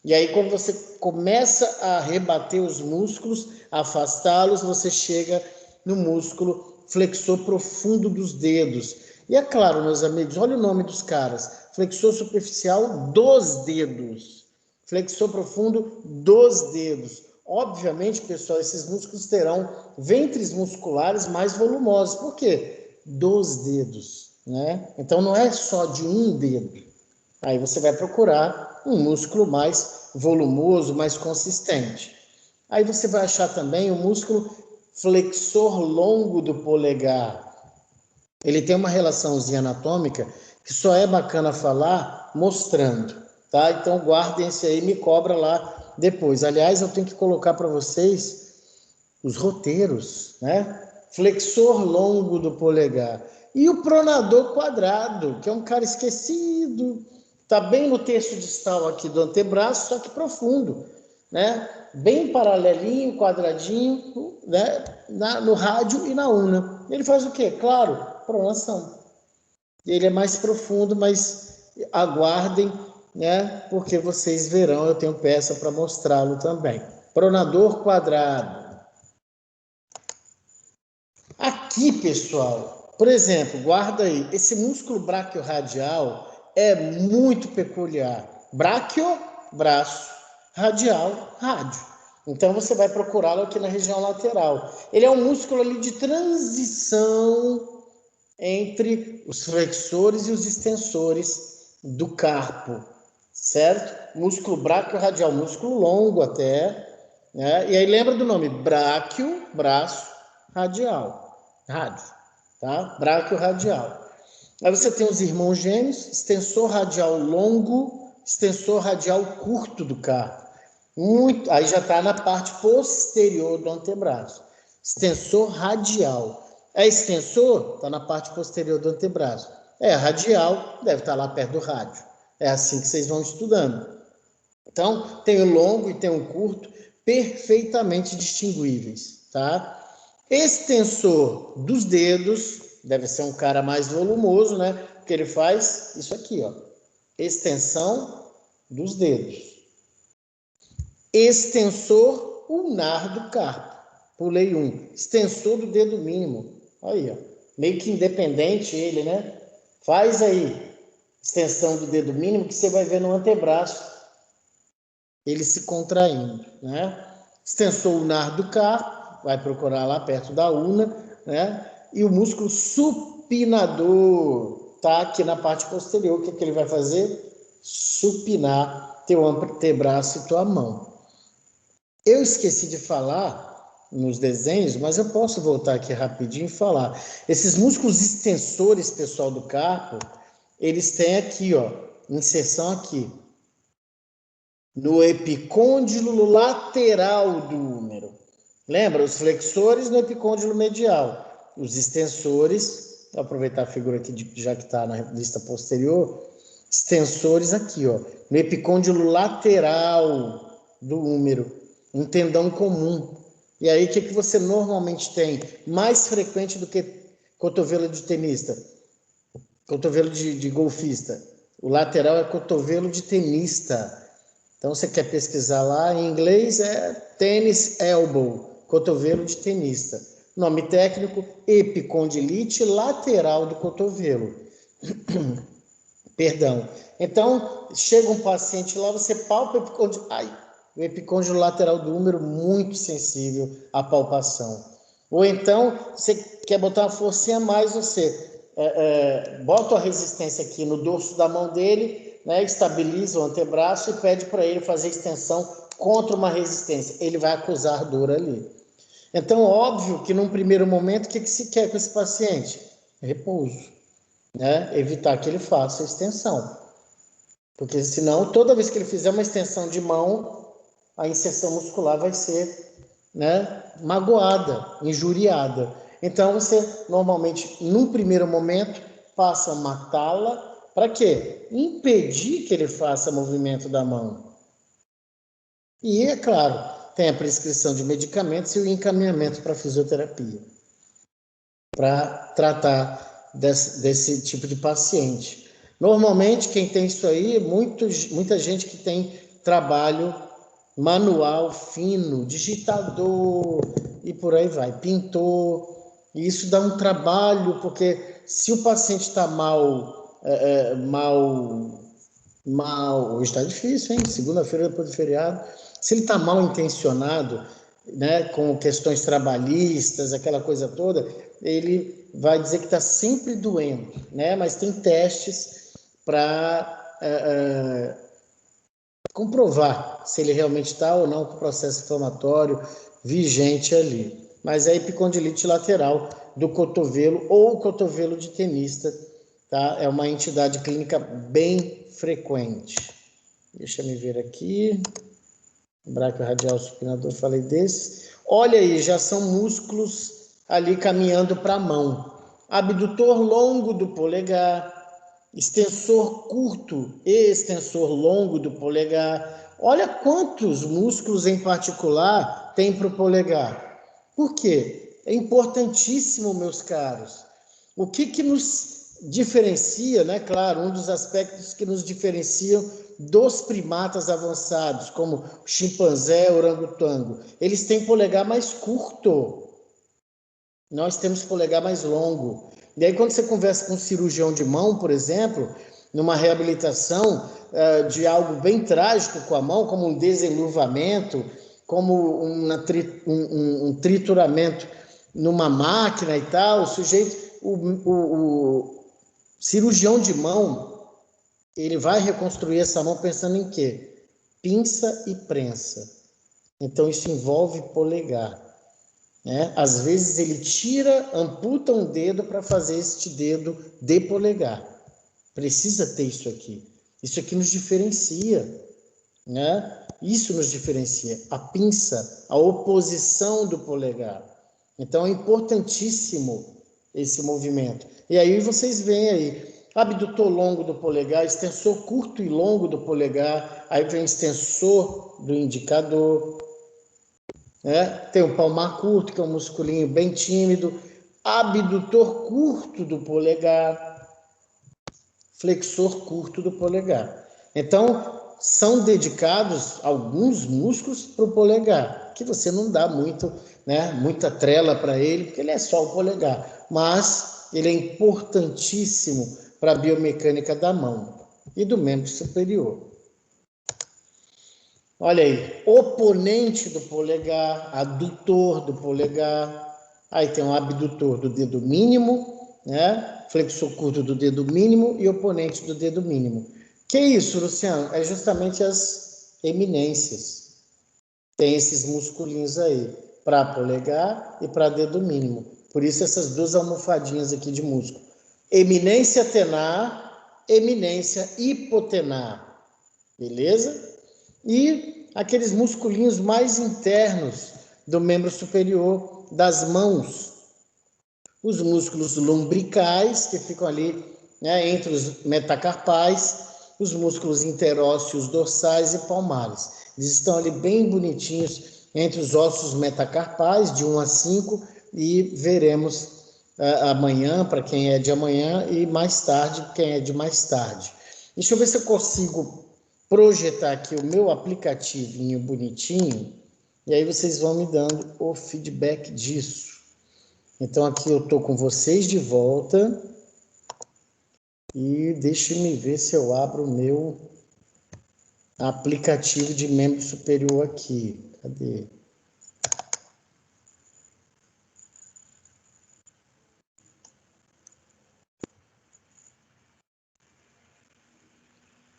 E aí, quando você começa a rebater os músculos, afastá-los, você chega no músculo flexor profundo dos dedos. E é claro, meus amigos, olha o nome dos caras. Flexor superficial dos dedos. Flexor profundo dos dedos. Obviamente, pessoal, esses músculos terão ventres musculares mais volumosos. Por quê? Dos dedos, né? Então, não é só de um dedo. Aí você vai procurar um músculo mais volumoso, mais consistente. Aí você vai achar também o músculo flexor longo do polegar. Ele tem uma relaçãozinha anatômica que só é bacana falar mostrando, tá? Então guardem esse aí, me cobra lá depois. Aliás, eu tenho que colocar para vocês os roteiros, né? Flexor longo do polegar. E o pronador quadrado, que é um cara esquecido, está bem no terço distal aqui do antebraço, só que profundo, né? Bem paralelinho, quadradinho, né? No rádio e na una. Ele faz o quê? Claro, pronação. Ele é mais profundo, mas aguardem, né? Porque vocês verão, eu tenho peça para mostrá-lo também. Pronador quadrado. Aqui, pessoal, por exemplo, guarda aí, esse músculo braquiorradial é muito peculiar. Braquio, braço, radial, rádio. Então você vai procurá-lo aqui na região lateral. Ele é um músculo ali de transição entre os flexores e os extensores do carpo, certo? Músculo braquiorradial, músculo longo até, né? E aí lembra do nome, bráquio, braço, radial, rádio, tá? Braquiorradial. Aí você tem os irmãos gêmeos, extensor radial longo, extensor radial curto do carpo. Aí já está na parte posterior do antebraço. Extensor radial. É extensor? Está na parte posterior do antebraço. É radial, deve estar lá perto do rádio. É assim que vocês vão estudando. Então, tem o longo e tem o curto, perfeitamente distinguíveis, tá? Extensor dos dedos, deve ser um cara mais volumoso, né? Porque ele faz isso aqui, ó. Extensão dos dedos. Extensor ulnar do carpo. Pulei um. Extensor do dedo mínimo. Aí, ó. Meio que independente ele, né? Faz aí. Extensão do dedo mínimo que você vai ver no antebraço. Ele se contraindo, né? Extensor ulnar do carpo. Vai procurar lá perto da una, né? E o músculo supinador. Tá aqui na parte posterior. O que, que ele vai fazer? Supinar teu antebraço e tua mão. Eu esqueci de falar nos desenhos, mas eu posso voltar aqui rapidinho e falar. Esses músculos extensores, pessoal, do carpo, eles têm aqui, ó, inserção aqui, no epicôndilo lateral do húmero. Lembra? Os flexores no epicôndilo medial. Os extensores, vou aproveitar a figura aqui, já que está na lista posterior, extensores aqui, ó, no epicôndilo lateral do húmero. Um tendão comum. E aí, o que você normalmente tem? Mais frequente do que cotovelo de tenista, cotovelo de golfista. O lateral é cotovelo de tenista. Então, você quer pesquisar lá, em inglês é tennis elbow, cotovelo de tenista. Nome técnico, epicondilite lateral do cotovelo. Perdão. Então, chega um paciente lá, você palpa o epicôndilo lateral do húmero muito sensível à palpação. Ou então, você quer botar uma forcinha a mais, você bota a resistência aqui no dorso da mão dele, né, estabiliza o antebraço e pede para ele fazer extensão contra uma resistência. Ele vai acusar dor ali. Então, óbvio que num primeiro momento, o que se quer com esse paciente? repouso, né? Evitar que ele faça extensão. Porque senão, toda vez que ele fizer uma extensão de mão, a inserção muscular vai ser, né, magoada, injuriada. Então, você normalmente, num primeiro momento, passa a matá-la. Para quê? Impedir que ele faça movimento da mão. E, é claro, tem a prescrição de medicamentos e o encaminhamento para fisioterapia, para tratar desse tipo de paciente. Normalmente, quem tem isso aí, muita gente que tem trabalho manual fino, digitador e por aí vai, pintor. E isso dá um trabalho, porque se o paciente está mal, hoje está difícil, hein? Segunda-feira depois do feriado. Se ele está mal intencionado, né, com questões trabalhistas, aquela coisa toda, ele vai dizer que está sempre doendo, né? Mas tem testes para comprovar se ele realmente está ou não com o processo inflamatório vigente ali. Mas é epicondilite lateral do cotovelo ou cotovelo de tenista, tá? É uma entidade clínica bem frequente. Deixa eu ver aqui. Braquiorradial supinador, falei desse. Olha aí, já são músculos ali caminhando para a mão. Abdutor longo do polegar, extensor curto e extensor longo do polegar. Olha quantos músculos em particular tem para o polegar. Por quê? É importantíssimo, meus caros. O que nos diferencia, né? Claro, um dos aspectos que nos diferenciam dos primatas avançados, como o chimpanzé, orangotango. Eles têm polegar mais curto. Nós temos polegar mais longo. E aí, quando você conversa com um cirurgião de mão, por exemplo, numa reabilitação de algo bem trágico com a mão, como um desenluvamento, como um trituramento numa máquina e tal, o sujeito, o cirurgião de mão, ele vai reconstruir essa mão pensando em quê? Pinça e prensa. Então, isso envolve polegar. Né? Às vezes ele amputa um dedo para fazer este dedo de polegar. Precisa ter isso aqui. Isso aqui nos diferencia, né? Isso nos diferencia. A pinça, a oposição do polegar. Então é importantíssimo esse movimento. E aí vocês veem aí, abdutor longo do polegar, extensor curto e longo do polegar, aí vem extensor do indicador, né? Tem o palmar curto, que é um musculinho bem tímido, abdutor curto do polegar, flexor curto do polegar. Então, são dedicados alguns músculos para o polegar, que você não dá muita trela para ele, porque ele é só o polegar, mas ele é importantíssimo para a biomecânica da mão e do membro superior. Olha aí, oponente do polegar, adutor do polegar, aí tem um abdutor do dedo mínimo, né? Flexor curto do dedo mínimo e oponente do dedo mínimo. Que isso, Luciano? É justamente as eminências. Tem esses musculinhos aí, para polegar e para dedo mínimo. Por isso essas duas almofadinhas aqui de músculo. Eminência tenar, eminência hipotenar. Beleza? E aqueles musculinhos mais internos do membro superior das mãos, os músculos lombricais, que ficam ali, né, entre os metacarpais, os músculos interósseos dorsais e palmares. Eles estão ali bem bonitinhos entre os ossos metacarpais, de 1 a 5, e veremos amanhã, para quem é de amanhã, e mais tarde, quem é de mais tarde. Deixa eu ver se eu consigo projetar aqui o meu aplicativinho bonitinho, e aí vocês vão me dando o feedback disso. Então aqui eu estou com vocês de volta, e deixe-me ver se eu abro o meu aplicativo de membro superior aqui. Cadê?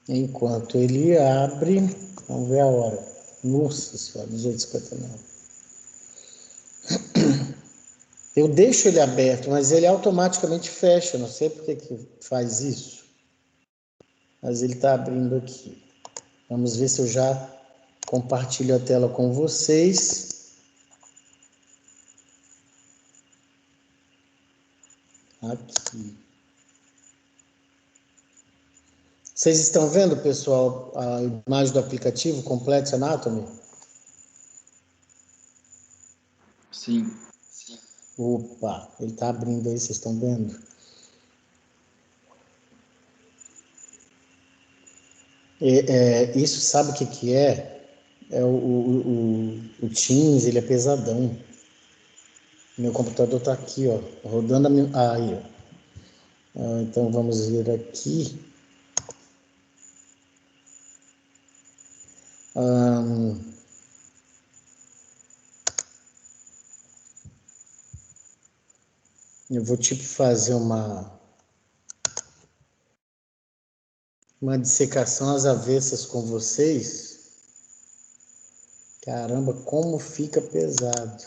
Enquanto ele abre, vamos ver a hora. Nossa senhora, 18h59. Eu deixo ele aberto, mas ele automaticamente fecha. Não sei por que faz isso. Mas ele está abrindo aqui. Vamos ver se eu já compartilho a tela com vocês. Aqui. Vocês estão vendo, pessoal, a imagem do aplicativo Complex Anatomy? Sim. Opa, ele está abrindo aí, vocês estão vendo? Isso, sabe o que é? O Teams, ele é pesadão. Meu computador está aqui, ó, rodando aí, ó. Então vamos ver aqui. Eu vou tipo fazer uma dissecação às avessas com vocês. Caramba, como fica pesado.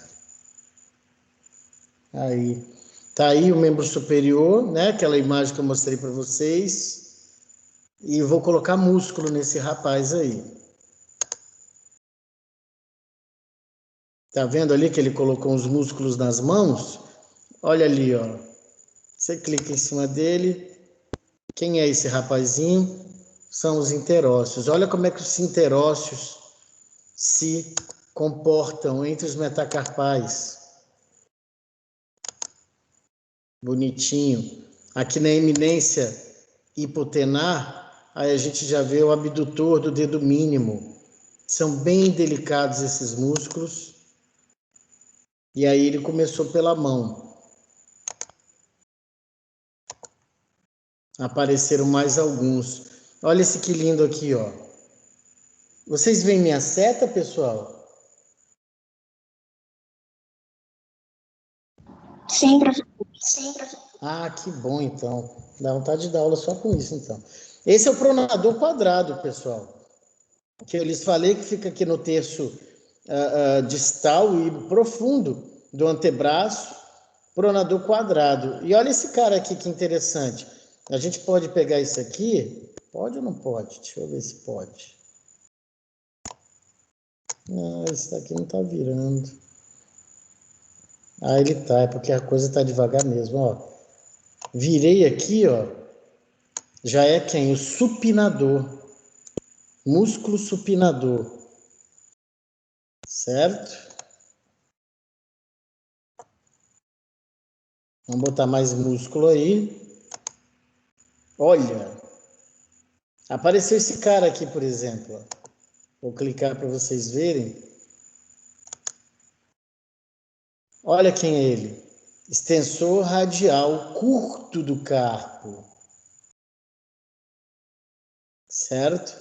Aí. Tá aí o membro superior, né? Aquela imagem que eu mostrei para vocês. E vou colocar músculo nesse rapaz aí. Tá vendo ali que ele colocou os músculos nas mãos? Olha ali, ó. Você clica em cima dele. Quem é esse rapazinho? São os interócios. Olha como é que os interócios se comportam entre os metacarpais. Bonitinho. Aqui na eminência hipotenar, aí a gente já vê o abdutor do dedo mínimo. São bem delicados esses músculos. E aí ele começou pela mão. Apareceram mais alguns. Olha esse que lindo aqui, ó. Vocês veem minha seta, pessoal? Sim, professor. Ah, que bom, então. Dá vontade de dar aula só com isso, então. Esse é o pronador quadrado, pessoal. Que eu lhes falei que fica aqui no terço distal e profundo do antebraço, pronador quadrado. E olha esse cara aqui, que interessante. A gente pode pegar isso aqui? Pode ou não pode? Deixa eu ver se pode. Não, esse daqui não tá virando. Ah, ele tá, é porque a coisa tá devagar mesmo, ó. Virei aqui, ó. Já é quem? O supinador. Músculo supinador. Certo? Vamos botar mais músculo aí. Olha. Apareceu esse cara aqui, por exemplo. Vou clicar para vocês verem. Olha quem é ele. Extensor radial curto do carpo. Certo?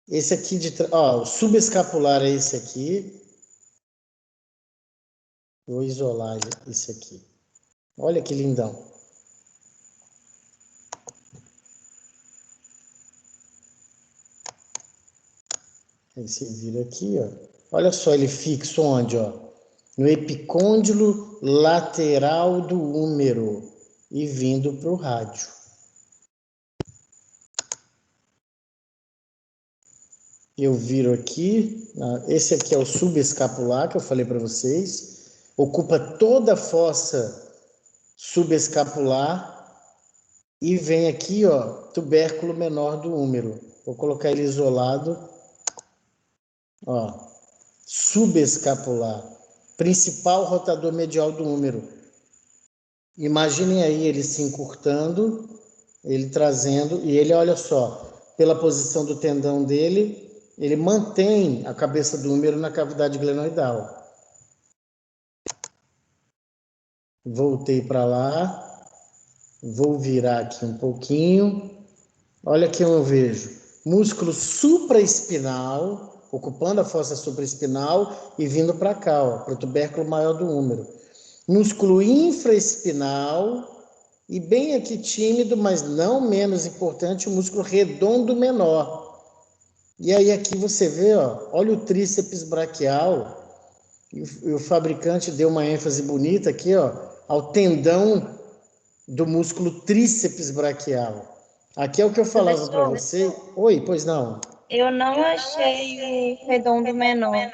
Esse aqui de trás, ó, o subescapular é esse aqui. Vou isolar esse aqui. Olha que lindão. Aí você vira aqui, ó. Olha só ele fixo onde, ó? No epicôndilo lateral do húmero e vindo para o rádio. Eu viro aqui. Esse aqui é o subescapular que eu falei para vocês. Ocupa toda a fossa subescapular e vem aqui, ó, tubérculo menor do húmero. Vou colocar ele isolado. Ó, subescapular, principal rotador medial do húmero. Imaginem aí ele se encurtando, ele trazendo, e ele, olha só, pela posição do tendão dele, ele mantém a cabeça do húmero na cavidade glenoidal. Voltei para lá, vou virar aqui um pouquinho. Olha aqui eu vejo músculo supraespinal, ocupando a fossa supraespinal e vindo para cá, para o tubérculo maior do húmero. Músculo infraespinal e bem aqui tímido, mas não menos importante, o músculo redondo menor. E aí aqui você vê, ó, olha o tríceps braquial, E o fabricante deu uma ênfase bonita aqui, ó, ao tendão do músculo tríceps braquial. Aqui é o que eu falava para Professor, você. Oi, pois não. eu não achei o redondo menor.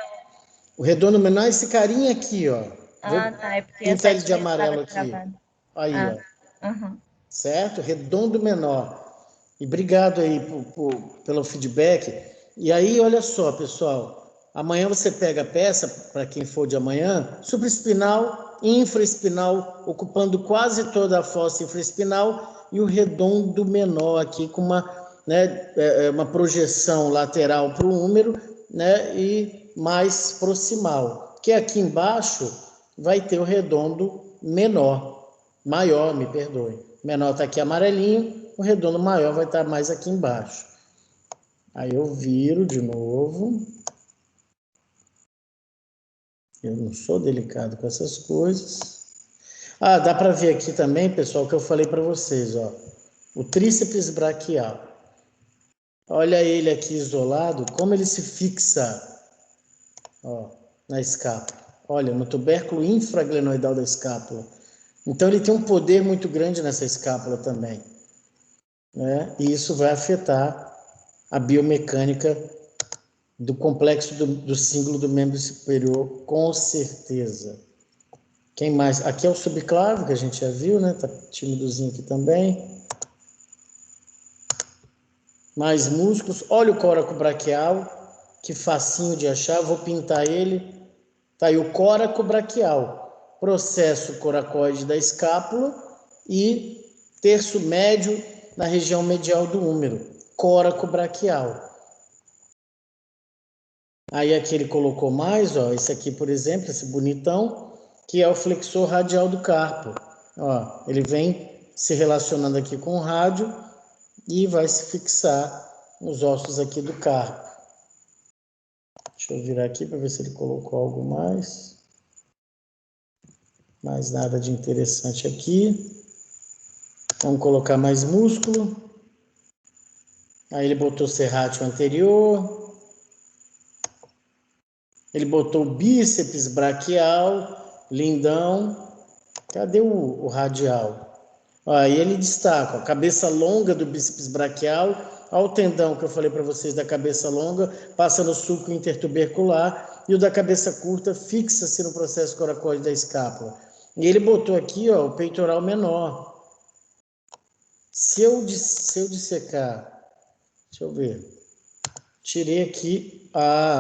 O redondo menor é esse carinha aqui, ó. Vou Ah, tá. É porque a pintar ele de setinha estava amarelo aqui. travada. Aí, Ah, ó. aham. Certo? Redondo menor. E obrigado aí pelo feedback. E aí, olha só, pessoal. Amanhã você pega a peça, para quem for de amanhã, supraespinal, infraespinal, ocupando quase toda a fossa infraespinal, e o redondo menor aqui com uma projeção lateral para o húmero, né, e mais proximal. Que aqui embaixo vai ter o redondo maior, me perdoe. O menor está aqui amarelinho, o redondo maior vai estar mais aqui embaixo. Aí eu viro de novo. Eu não sou delicado com essas coisas. Ah, dá para ver aqui também, pessoal, o que eu falei para vocês, ó. O tríceps braquial. Olha ele aqui isolado, como ele se fixa, ó, na escápula. Olha, no tubérculo infraglenoidal da escápula. Então ele tem um poder muito grande nessa escápula também, né? E isso vai afetar a biomecânica do complexo do símbolo do membro superior, com certeza. Quem mais? Aqui é o subclavo, que a gente já viu, né? Tá timidozinho aqui também. Mais músculos. Olha o córaco braquial, que facinho de achar. Vou pintar ele. Tá aí o córaco braquial. Processo coracoide da escápula e terço médio na região medial do húmero. Córaco braquial. Aí aqui ele colocou mais, ó, esse aqui, por exemplo, esse bonitão, que é o flexor radial do carpo. Ó, ele vem se relacionando aqui com o rádio e vai se fixar nos ossos aqui do carpo. Deixa eu virar aqui para ver se ele colocou algo mais. Mais nada de interessante aqui. Vamos colocar mais músculo. Aí ele botou o serrátil anterior. Ele botou o bíceps braquial, lindão. Cadê o radial? Aí ele destaca a cabeça longa do bíceps braquial, ao tendão que eu falei para vocês da cabeça longa, passa no sulco intertubercular, e o da cabeça curta fixa-se no processo coracoide da escápula. E ele botou aqui, ó, o peitoral menor. Se eu dissecar, deixa eu ver, tirei aqui,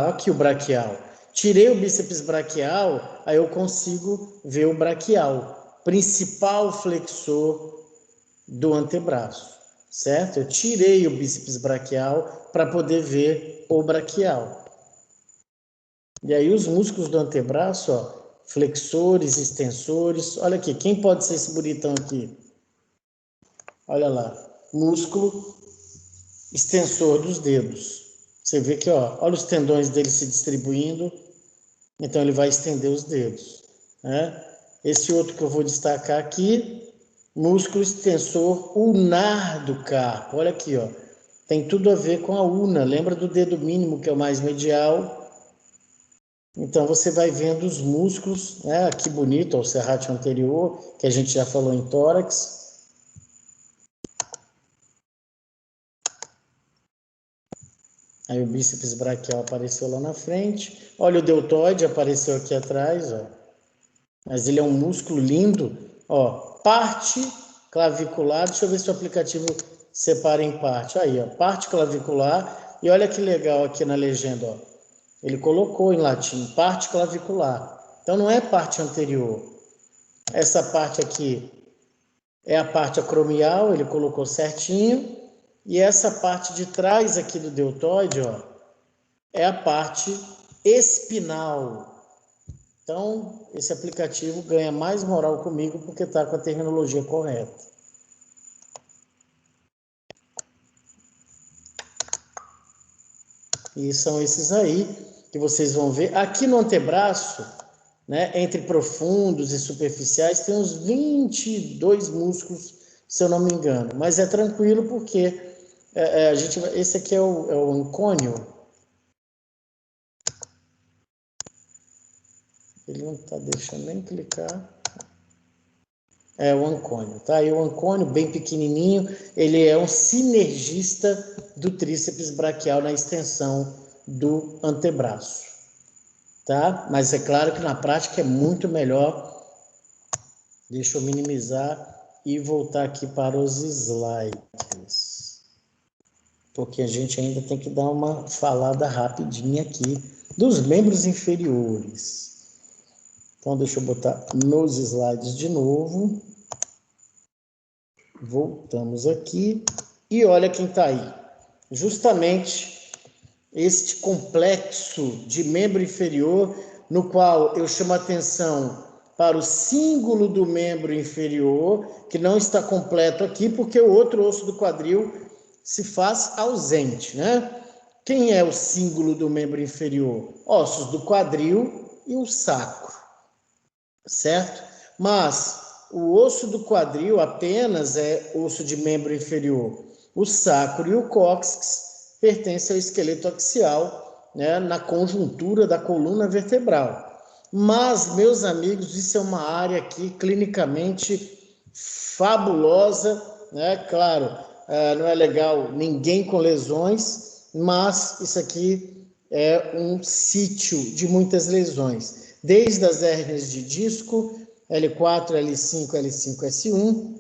aqui o braquial. Tirei o bíceps braquial, aí eu consigo ver o braquial, principal flexor do antebraço, certo? Eu tirei o bíceps braquial para poder ver o braquial. E aí os músculos do antebraço, ó, flexores, extensores. Olha aqui, quem pode ser esse bonitão aqui? Olha lá, músculo extensor dos dedos. Você vê que, ó, olha os tendões dele se distribuindo, então ele vai estender os dedos, né? Esse outro que eu vou destacar aqui, músculo extensor ulnar do carpo. Olha aqui, ó, tem tudo a ver com a ulna. Lembra do dedo mínimo, que é o mais medial? Então você vai vendo os músculos, né? Aqui bonito, ó, o serrátil anterior, que a gente já falou em tórax. Aí o bíceps braquial apareceu lá na frente. Olha o deltoide, apareceu aqui atrás, ó. Mas ele é um músculo lindo, ó. Parte clavicular, deixa eu ver se o aplicativo separa em parte. Aí, ó, parte clavicular. E olha que legal aqui na legenda, ó. Ele colocou em latim, parte clavicular. Então não é parte anterior. Essa parte aqui é a parte acromial, ele colocou certinho. E essa parte de trás aqui do deltoide, ó, é a parte espinal. Então, esse aplicativo ganha mais moral comigo porque está com a terminologia correta. E são esses aí que vocês vão ver. Aqui no antebraço, né, entre profundos e superficiais, tem uns 22 músculos, se eu não me engano. Mas é tranquilo porque esse aqui é o ancônio. Ele não está deixando nem clicar. É o ancônio, tá? E o ancônio, bem pequenininho, ele é um sinergista do tríceps braquial na extensão do antebraço, tá? Mas é claro que na prática é muito melhor. Deixa eu minimizar e voltar aqui para os slides, porque a gente ainda tem que dar uma falada rapidinha aqui dos membros inferiores. Então, deixa eu botar nos slides de novo. Voltamos aqui e olha quem está aí. Justamente este complexo de membro inferior, no qual eu chamo a atenção para o cíngulo do membro inferior, que não está completo aqui, porque o outro osso do quadril se faz ausente, né? Quem é o cíngulo do membro inferior? Ossos do quadril e o sacro, certo? Mas o osso do quadril apenas é osso de membro inferior. O sacro e o cóccix pertencem ao esqueleto axial, né, na conjuntura da coluna vertebral. Mas, meus amigos, isso é uma área aqui clinicamente fabulosa, né? Claro, não é legal ninguém com lesões, mas isso aqui é um sítio de muitas lesões, desde as hérnias de disco, L4, L5, L5, S1,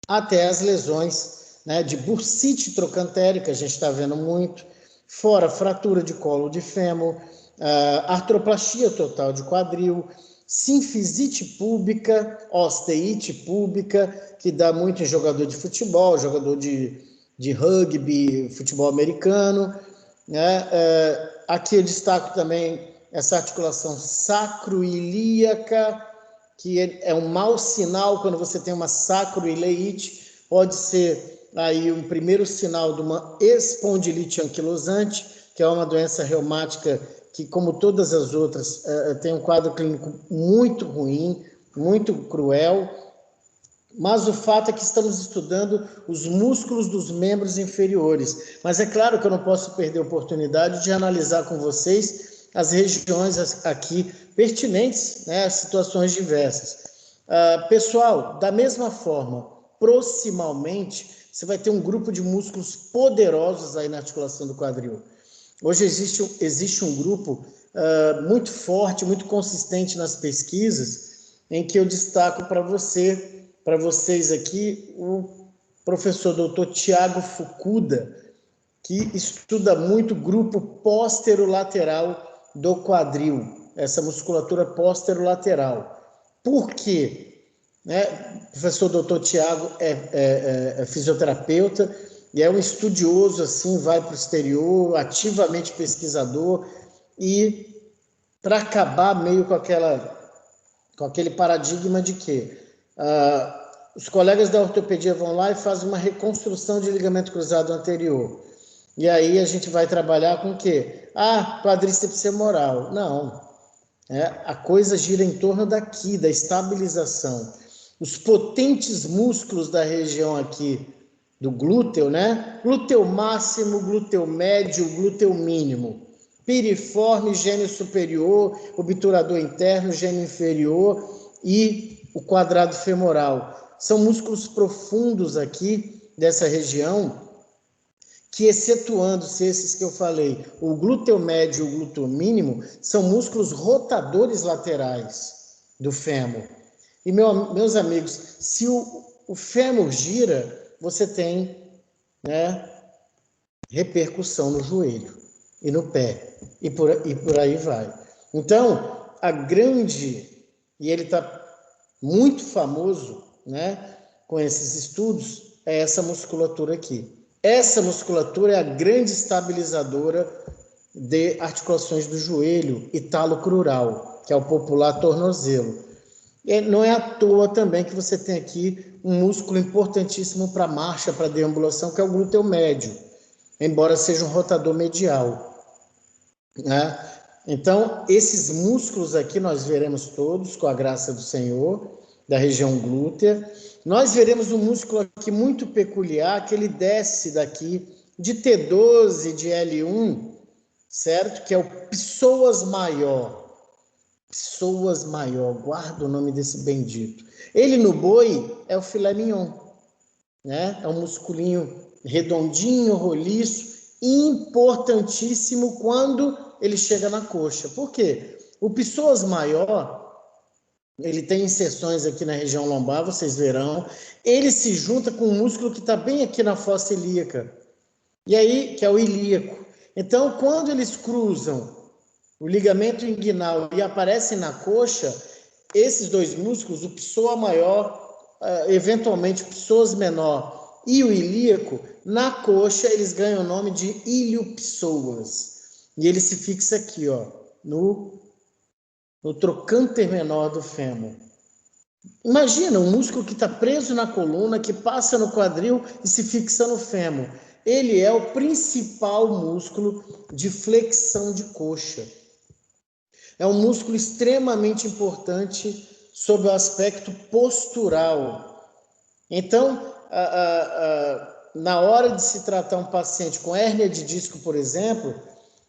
até as lesões, né, de bursite trocantérica, a gente está vendo muito, fora fratura de colo de fêmur, artroplastia total de quadril, sinfisite púbica, osteite púbica, que dá muito em jogador de futebol, jogador de rugby, futebol americano, né? Aqui eu destaco também essa articulação sacroilíaca, que é um mau sinal quando você tem uma sacroileite, pode ser aí um primeiro sinal de uma espondilite anquilosante, que é uma doença reumática que, como todas as outras, tem um quadro clínico muito ruim, muito cruel, mas o fato é que estamos estudando os músculos dos membros inferiores. Mas é claro que eu não posso perder a oportunidade de analisar com vocês as regiões aqui pertinentes, né, a situações diversas. Pessoal, da mesma forma, proximalmente, você vai ter um grupo de músculos poderosos aí na articulação do quadril. Hoje existe um grupo muito forte, muito consistente nas pesquisas, em que eu destaco para vocês aqui, o professor Dr. Tiago Fukuda, que estuda muito o grupo posterolateral do quadril, essa musculatura posterolateral. Por quê? O professor Dr. Tiago é fisioterapeuta e é um estudioso, assim, vai para o exterior, ativamente pesquisador, e para acabar meio com aquele paradigma de que os colegas da ortopedia vão lá e fazem uma reconstrução de ligamento cruzado anterior. E aí a gente vai trabalhar com o quê? Quadríceps femoral. Não. A coisa gira em torno daqui, da estabilização. Os potentes músculos da região aqui do glúteo, né? Glúteo máximo, glúteo médio, glúteo mínimo. Piriforme, gênio superior, obturador interno, gênio inferior e o quadrado femoral. São músculos profundos aqui dessa região que, excetuando-se esses que eu falei, o glúteo médio e o glúteo mínimo, são músculos rotadores laterais do fêmur. E, meus amigos, se o fêmur gira, você tem, né, repercussão no joelho e no pé, e por aí vai. Então, e ele está muito famoso, né, com esses estudos, é essa musculatura aqui. Essa musculatura é a grande estabilizadora de articulações do joelho e talo crural, que é o popular tornozelo. E não é à toa também que você tem aqui um músculo importantíssimo para marcha, para deambulação, que é o glúteo médio, embora seja um rotador medial, né? Então, esses músculos aqui nós veremos todos, com a graça do Senhor, da região glútea. Nós veremos um músculo aqui muito peculiar, que ele desce daqui de T12, de L1, certo? Que é o psoas maior. psoas maior, guarda o nome desse bendito. Ele no boi é o filé mignon, né? É um musculinho redondinho, roliço, importantíssimo quando ele chega na coxa. Por quê? O psoas maior, ele tem inserções aqui na região lombar, vocês verão. Ele se junta com um músculo que está bem aqui na fossa ilíaca. E aí, que é o ilíaco. Então, quando eles cruzam o ligamento inguinal e aparecem na coxa, esses dois músculos, o psoas maior, eventualmente o psoas menor e o ilíaco, na coxa eles ganham o nome de iliopsoas. E ele se fixa aqui, ó, no trocânter menor do fêmur. Imagina um músculo que está preso na coluna, que passa no quadril e se fixa no fêmur. Ele é o principal músculo de flexão de coxa. É um músculo extremamente importante sob o aspecto postural. Então, na hora de se tratar um paciente com hérnia de disco, por exemplo,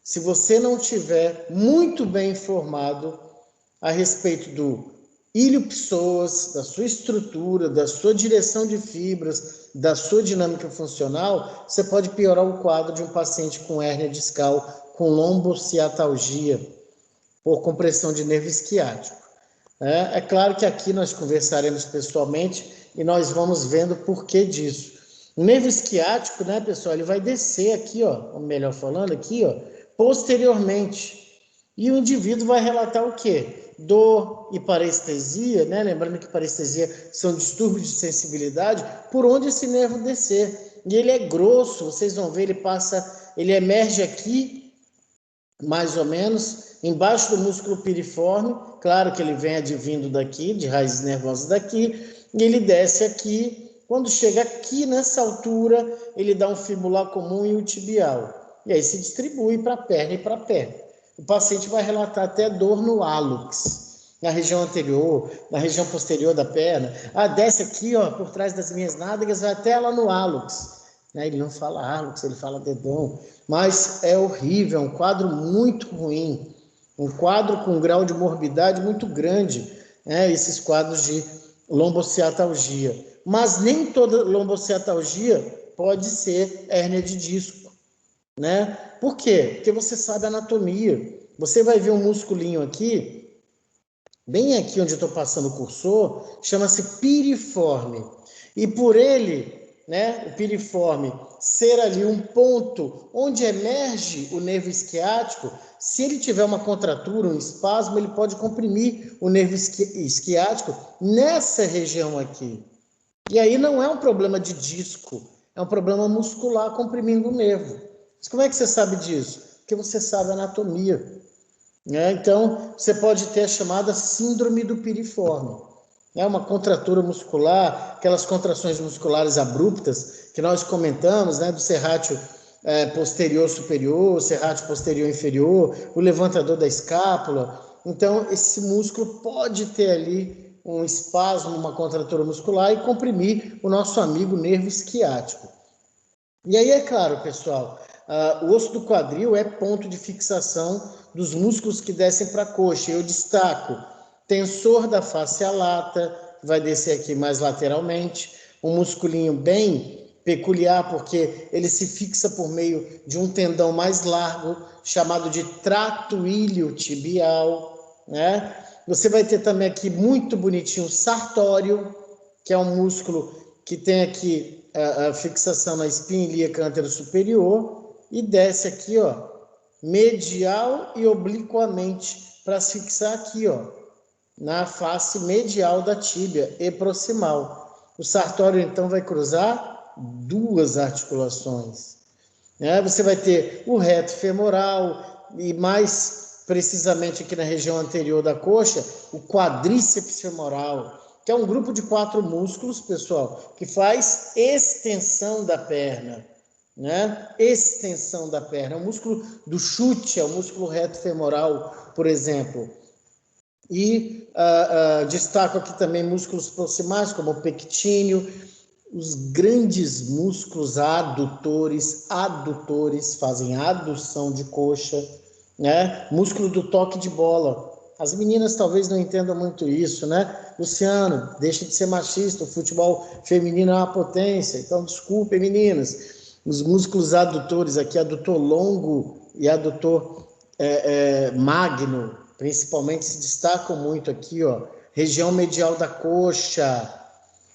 se você não tiver muito bem informado a respeito do iliopsoas, da sua estrutura, da sua direção de fibras, da sua dinâmica funcional, você pode piorar o quadro de um paciente com hérnia discal, com lombociatalgia, por compressão de nervo isquiático. É claro que aqui nós conversaremos pessoalmente e nós vamos vendo o porquê disso. O nervo isquiático, né, pessoal, ele vai descer aqui, ó, ou melhor falando, aqui, ó, posteriormente. E o indivíduo vai relatar o quê? Dor e parestesia, né? Lembrando que parestesia são distúrbios de sensibilidade, por onde esse nervo descer. E ele é grosso, vocês vão ver, ele emerge aqui, mais ou menos, embaixo do músculo piriforme, claro que ele vem advindo daqui, de raízes nervosas daqui, e ele desce aqui. Quando chega aqui nessa altura, ele dá um fibular comum e o tibial. E aí se distribui para a perna e para a perna. O paciente vai relatar até dor no hálux, na região anterior, na região posterior da perna. Desce aqui, ó, por trás das minhas nádegas, vai até lá no hálux. Ele não fala hálux, ele fala dedão. Mas é horrível, é um quadro muito ruim. Um quadro com um grau de morbidade muito grande, esses quadros de lombociatalgia. Mas nem toda lombociatalgia pode ser hérnia de disco. Né? Por quê? Porque você sabe a anatomia. Você vai ver um musculinho aqui, bem aqui onde eu estou passando o cursor, chama-se piriforme. E por ele, né, o piriforme ser ali um ponto onde emerge o nervo isquiático, se ele tiver uma contratura, um espasmo, ele pode comprimir o nervo isquiático nessa região aqui. E aí não é um problema de disco, é um problema muscular comprimindo o nervo. Mas como é que você sabe disso? Porque você sabe a anatomia. Então, você pode ter a chamada síndrome do piriforme. Uma contratura muscular, aquelas contrações musculares abruptas que nós comentamos, do serrátil posterior superior, serrátil posterior inferior, o levantador da escápula. Então, esse músculo pode ter ali um espasmo, uma contratura muscular e comprimir o nosso amigo nervo isquiático. E aí, é claro, pessoal, o osso do quadril é ponto de fixação dos músculos que descem para a coxa. Eu destaco tensor da fáscia lata, que vai descer aqui mais lateralmente, um musculinho bem peculiar, porque ele se fixa por meio de um tendão mais largo, chamado de trato iliotibial, né? Você vai ter também aqui muito bonitinho o sartório, que é um músculo que tem aqui a fixação na espinha ilíaca antero-superior, e desce aqui, ó, medial e obliquamente, para se fixar aqui, ó, na face medial da tíbia e proximal. O sartório, então, vai cruzar duas articulações. Você vai ter o reto femoral e, mais precisamente aqui na região anterior da coxa, o quadríceps femoral, que é um grupo de 4 músculos, pessoal, que faz extensão da perna. Extensão da perna, é o músculo do chute, é o músculo reto femoral, por exemplo. E destaco aqui também músculos proximais, como o pectíneo, os grandes músculos adutores fazem adução de coxa, músculo do toque de bola, As meninas talvez não entendam muito isso, né? Luciano, deixa de ser machista, o futebol feminino é uma potência. Então, desculpem, meninas. Os músculos adutores aqui, adutor longo e adutor magno, principalmente, se destacam muito aqui, ó. Região medial da coxa.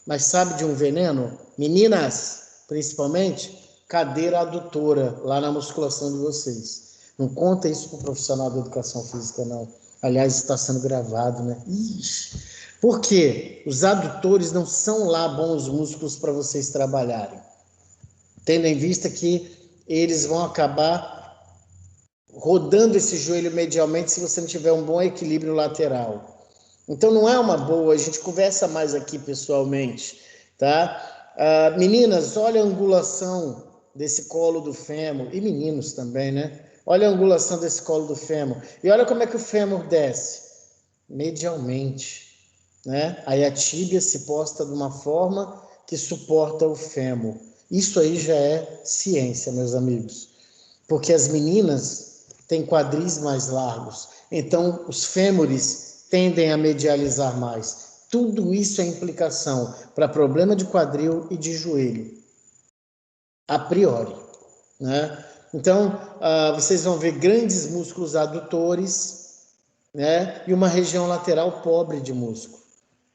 Mas sabe de um veneno? Meninas, principalmente, cadeira adutora, lá na musculação de vocês. Não conta isso para o profissional da educação física, não. Aliás, está sendo gravado, né? Ixi. Por quê? Os adutores não são lá bons músculos para vocês trabalharem. Tendo em vista que eles vão acabar rodando esse joelho medialmente se você não tiver um bom equilíbrio lateral. Então não é uma boa, a gente conversa mais aqui pessoalmente, tá? Meninas, olha a angulação desse colo do fêmur, e meninos também, né? Olha a angulação desse colo do fêmur. E olha como é que o fêmur desce. Medialmente, né? Aí a tíbia se posta de uma forma que suporta o fêmur. Isso aí já é ciência, meus amigos. Porque as meninas têm quadris mais largos. Então, os fêmures tendem a medializar mais. Tudo isso é implicação para problema de quadril e de joelho. A priori, né? Então, vocês vão ver grandes músculos adutores, né? E uma região lateral pobre de músculo.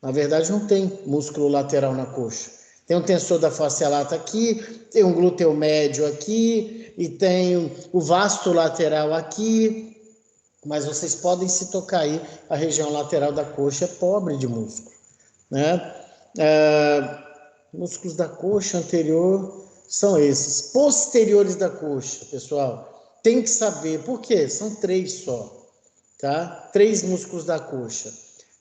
Na verdade, não tem músculo lateral na coxa. Tem um tensor da face lata aqui, tem um glúteo médio aqui, e tem o vasto lateral aqui. Mas vocês podem se tocar aí, a região lateral da coxa é pobre de músculo, né? Músculos da coxa anterior são esses. Posteriores da coxa, pessoal, tem que saber por quê? São 3 só, tá? 3 músculos da coxa: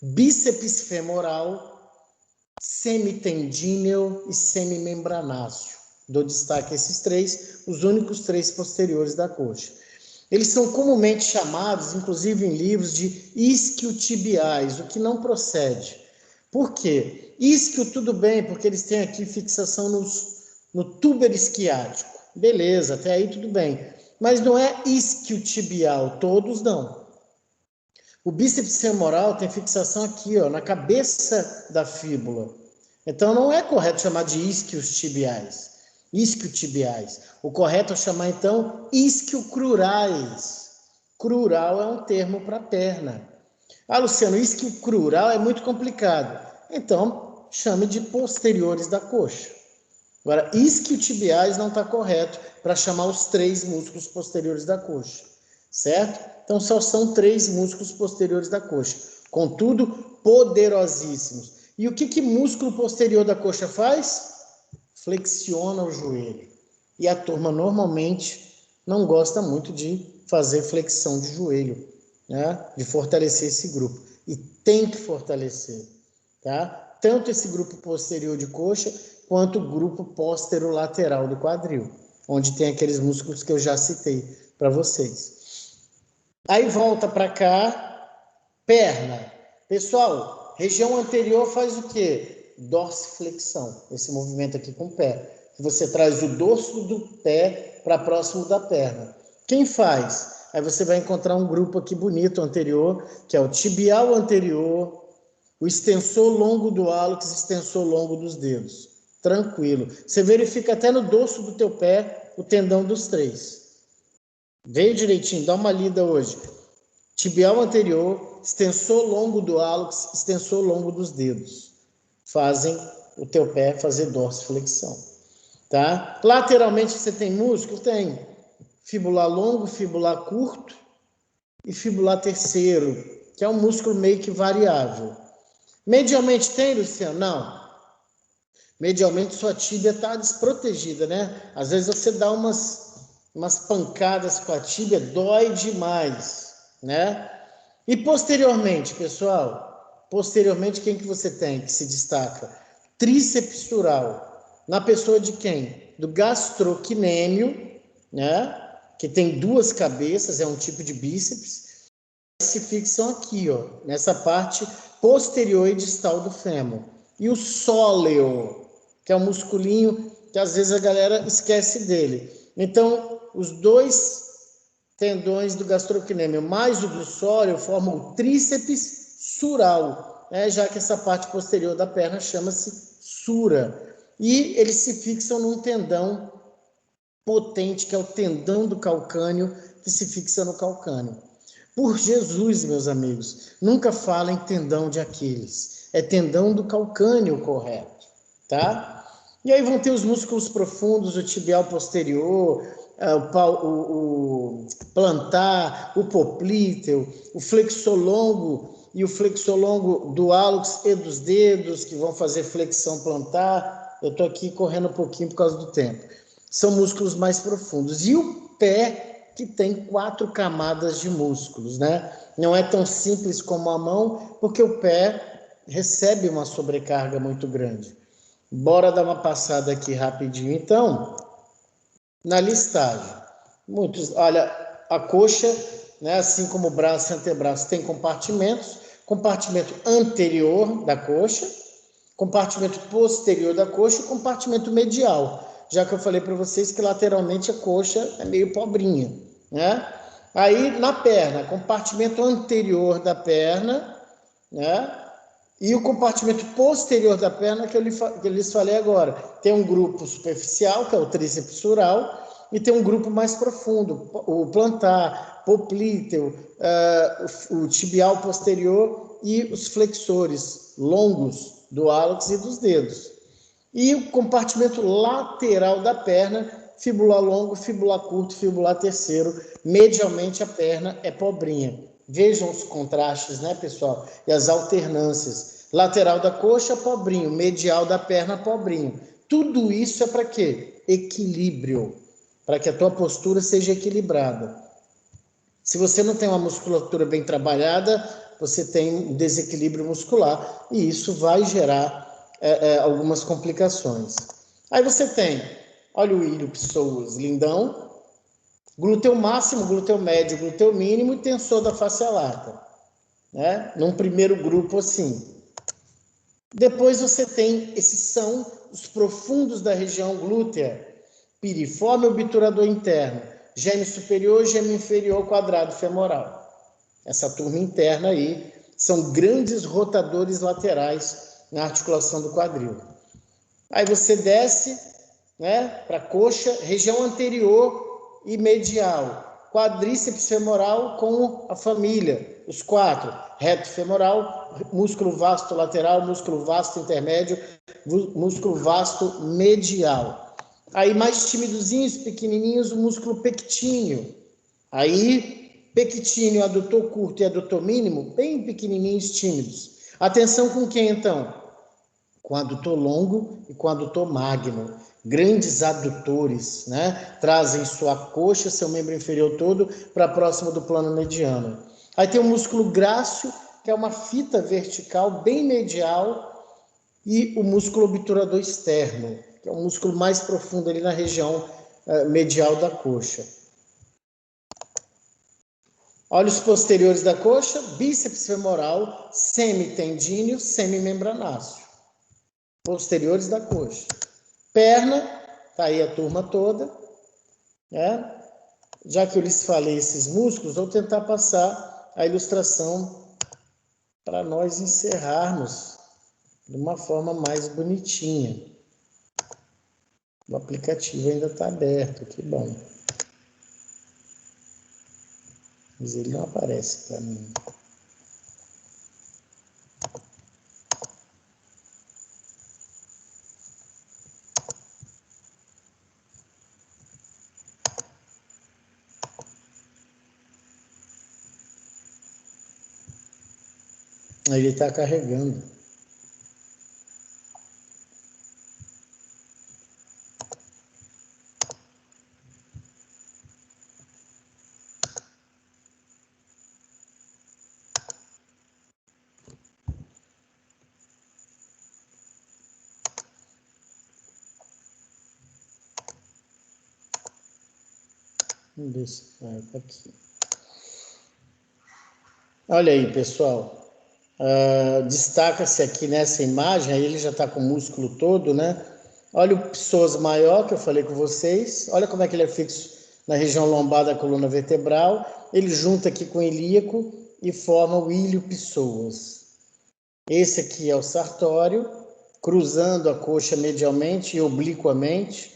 bíceps femoral, semitendíneo e semimembranáceo. Dou destaque a esses 3, os únicos 3 posteriores da coxa. Eles são comumente chamados, inclusive em livros, de isquiotibiais, o que não procede. Por quê? Isquio tudo bem, porque eles têm aqui fixação no túber isquiático. Beleza, até aí tudo bem. Mas não é isquiotibial, todos não. O bíceps femoral tem fixação aqui, ó, na cabeça da fíbula. Então não é correto chamar de isquios tibiais. Isquiotibiais. O correto é chamar, então, isquiocrurais. Crural é um termo para perna. Luciano, isquiocrural é muito complicado. Então, chame de posteriores da coxa. Agora, isquiotibiais não está correto para chamar os 3 músculos posteriores da coxa. Certo? Então, só são 3 músculos posteriores da coxa. Contudo, poderosíssimos. E o que músculo posterior da coxa faz? Flexiona o joelho. E a turma normalmente não gosta muito de fazer flexão de joelho, né? De fortalecer esse grupo. E tem que fortalecer, tá? Tanto esse grupo posterior de coxa, quanto o grupo posterolateral do quadril, onde tem aqueles músculos que eu já citei para vocês. Aí volta para cá, perna. Pessoal, região anterior faz o quê? Dorsiflexão, esse movimento aqui com o pé. Você traz o dorso do pé para próximo da perna. Quem faz? Aí você vai encontrar um grupo aqui bonito anterior, que é o tibial anterior, o extensor longo do hálux, extensor longo dos dedos. Tranquilo. Você verifica até no dorso do teu pé o tendão dos 3. Veio direitinho, dá uma lida hoje. Tibial anterior, extensor longo do hálux, extensor longo dos dedos. Fazem o teu pé fazer dorsiflexão, tá? Lateralmente você tem músculo? Tem. Fibular longo, fibular curto e fibular terceiro, que é um músculo meio que variável. Medialmente tem, Luciano? Não. Medialmente sua tíbia está desprotegida, né? Às vezes você dá umas pancadas com a tíbia, dói demais, né? E posteriormente, pessoal? Posteriormente, quem que você tem que se destaca? Tríceps tural. Na pessoa de quem? Do gastrocnêmio, né? Que tem 2 cabeças, é um tipo de bíceps. Se fixam aqui, ó, nessa parte posterior e distal do fêmur. E o sóleo, que é um musculinho que às vezes a galera esquece dele. Então, os 2 tendões do gastrocnêmio mais o glussório formam o tríceps sural, né? Já que essa parte posterior da perna chama-se sura. E eles se fixam num tendão potente, que é o tendão do calcâneo, que se fixa no calcâneo. Por Jesus, meus amigos, nunca falem tendão de Aquiles. É tendão do calcâneo correto, tá? E aí vão ter os músculos profundos, o tibial posterior, o plantar, o poplíteo, o flexolongo e o flexolongo do hálux e dos dedos, que vão fazer flexão plantar. Eu estou aqui correndo um pouquinho por causa do tempo. São músculos mais profundos. E o pé, que tem 4 camadas de músculos, né? Não é tão simples como a mão, porque o pé recebe uma sobrecarga muito grande. Bora dar uma passada aqui rapidinho, então, na listagem. Olha, a coxa, né, assim como o braço e o antebraço, tem compartimentos. Compartimento anterior da coxa, compartimento posterior da coxa e compartimento medial. Já que eu falei para vocês que lateralmente a coxa é meio pobrinha, né? Aí na perna, compartimento anterior da perna, né? E o compartimento posterior da perna que eu lhes falei agora. Tem um grupo superficial, que é o tríceps sural, e tem um grupo mais profundo, o plantar, poplíteo, o tibial posterior e os flexores longos do hálux e dos dedos. E o compartimento lateral da perna, fíbula longo, fíbula curto, fíbula terceiro. Medialmente a perna é pobrinha. Vejam os contrastes, né, pessoal? E as alternâncias. Lateral da coxa, pobrinho. Medial da perna, pobrinho. Tudo isso é para quê? Equilíbrio. Para que a tua postura seja equilibrada. Se você não tem uma musculatura bem trabalhada, você tem um desequilíbrio muscular. E isso vai gerar algumas complicações. Aí você tem, olha o ilho psoas, lindão, glúteo máximo, glúteo médio, glúteo mínimo e tensor da face lata, né? Num primeiro grupo assim. Depois você tem, esses são os profundos da região glútea, piriforme obturador interno, gêmeo superior, gêmeo inferior, quadrado femoral. Essa turma interna aí são grandes rotadores laterais na articulação do quadril. Aí você desce, né, para a coxa, região anterior e medial, quadríceps femoral com a família, os 4, reto femoral, músculo vasto lateral, músculo vasto intermédio, músculo vasto medial. Aí mais timidozinhos, pequenininhos, o músculo pectíneo. Aí pectíneo, adutor curto e adutor mínimo, bem pequenininhos, tímidos. Atenção com quem então? Com adutor longo e com adutor magno. Grandes adutores, né? Trazem sua coxa, seu membro inferior todo, para próximo do plano mediano. Aí tem o músculo grácil, que é uma fita vertical bem medial, e o músculo obturador externo, que é um músculo mais profundo ali na região medial da coxa. Olha os posteriores da coxa, bíceps femoral, semitendíneo, semimembranáceo. Posteriores da coxa. Perna, tá aí a turma toda, né? Já que eu lhes falei esses músculos, vou tentar passar a ilustração para nós encerrarmos de uma forma mais bonitinha. O aplicativo ainda está aberto, que bom. Mas ele não aparece para mim. Ele está carregando. Vamos ver se tá aqui. Olha aí, pessoal. Destaca-se aqui nessa imagem, aí ele já está com o músculo todo, né? Olha o psoas maior que eu falei com vocês. Olha como é que ele é fixo na região lombar da coluna vertebral. Ele junta aqui com o ilíaco e forma o ilho-psoas. Esse aqui é o sartório, cruzando a coxa medialmente e obliquamente.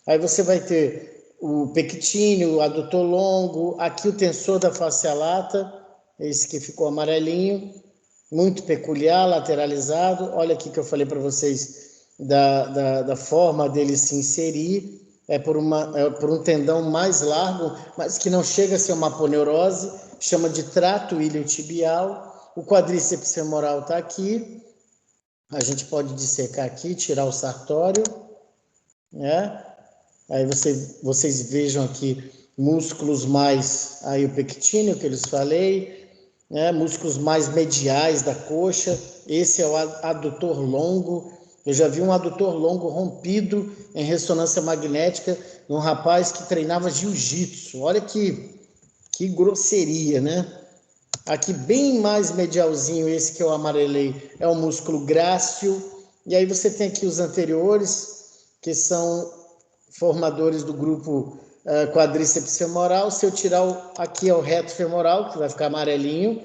Aí você vai ter o pectíneo, o adutor longo, aqui o tensor da face lata, esse que ficou amarelinho, muito peculiar, lateralizado. Olha aqui que eu falei para vocês da forma dele se inserir. É por um tendão mais largo, mas que não chega a ser uma aponeurose, chama de trato iliotibial. O quadríceps femoral está aqui. A gente pode dissecar aqui, tirar o sartório, né? Aí vocês vejam aqui músculos mais, aí o pectíneo que eu lhes falei, né? Músculos mais mediais da coxa. Esse é o adutor longo. Eu já vi um adutor longo rompido em ressonância magnética num rapaz que treinava jiu-jitsu. Olha que grosseria, né? Aqui bem mais medialzinho, esse que eu amarelei, é o músculo grácil. E aí você tem aqui os anteriores, que são formadores do grupo quadríceps femoral. Se eu tirar aqui é o reto femoral, que vai ficar amarelinho.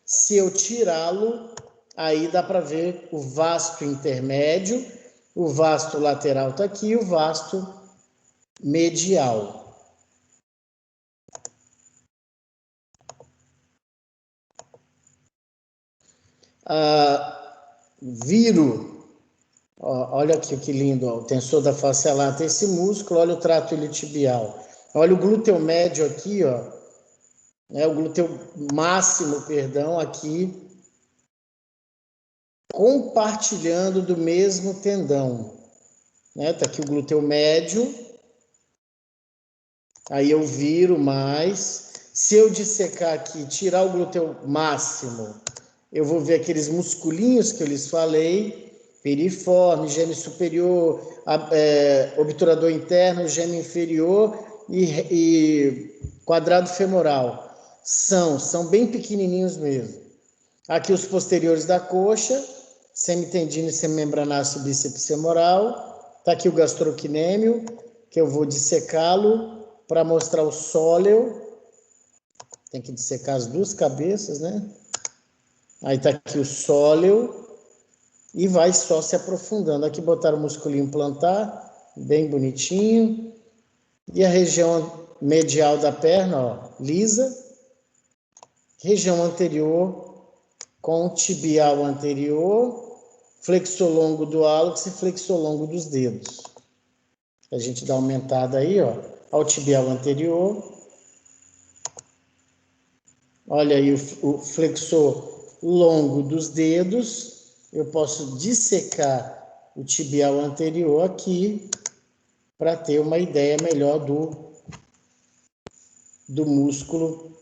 Se eu tirá-lo, aí dá para ver o vasto intermédio, o vasto lateral está aqui, o vasto medial. Viro, ó, olha aqui que lindo, ó, o tensor da face lata, esse músculo, olha o trato iliotibial. Olha o glúteo médio aqui, ó, né, o glúteo máximo, perdão, aqui, compartilhando do mesmo tendão. Né? Tá aqui o glúteo médio. Aí eu viro mais. Se eu dissecar aqui, tirar o glúteo máximo, eu vou ver aqueles musculinhos que eu lhes falei, piriforme, gêmeo superior, obturador interno, gêmeo inferior e quadrado femoral. São bem pequenininhos mesmo. Aqui os posteriores da coxa, semitendino e semimembranáceo bíceps femoral. Está aqui o gastrocnêmio, que eu vou dissecá-lo para mostrar o sóleo. Tem que dissecar as duas cabeças, né? Aí está aqui o sóleo e vai só se aprofundando. Aqui botaram o musculinho plantar, bem bonitinho. E a região medial da perna, ó, lisa. Região anterior com tibial anterior, flexor longo do hálux e flexor longo dos dedos. A gente dá uma aumentada aí, ó, ao tibial anterior. Olha aí o flexor longo dos dedos. Eu posso dissecar o tibial anterior aqui para ter uma ideia melhor do músculo.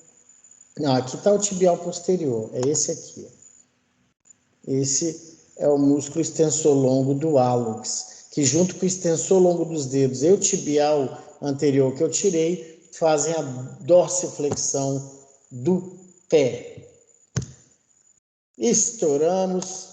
Não, aqui está o tibial posterior, é esse aqui. Esse é o músculo extensor longo do hálux, que junto com o extensor longo dos dedos e o tibial anterior que eu tirei, fazem a dorsiflexão do pé. Estouramos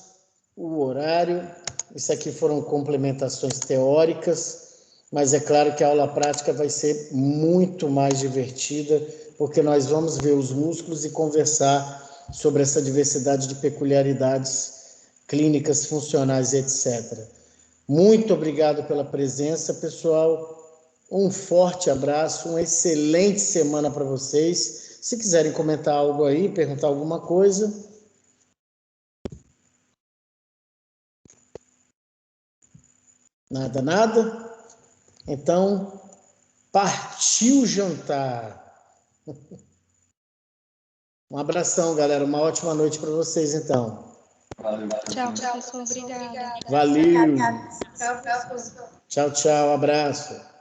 o horário. Isso aqui foram complementações teóricas, mas é claro que a aula prática vai ser muito mais divertida, porque nós vamos ver os músculos e conversar sobre essa diversidade de peculiaridades clínicas, funcionais, etc. Muito obrigado pela presença, pessoal. Um forte abraço, uma excelente semana para vocês. Se quiserem comentar algo aí, perguntar alguma coisa. Nada, nada? Então, partiu jantar. Um abração, galera. Uma ótima noite para vocês, então. Valeu. Tchau, professor. Obrigada. Valeu. Tchau, professor. Tchau, tchau. Abraço.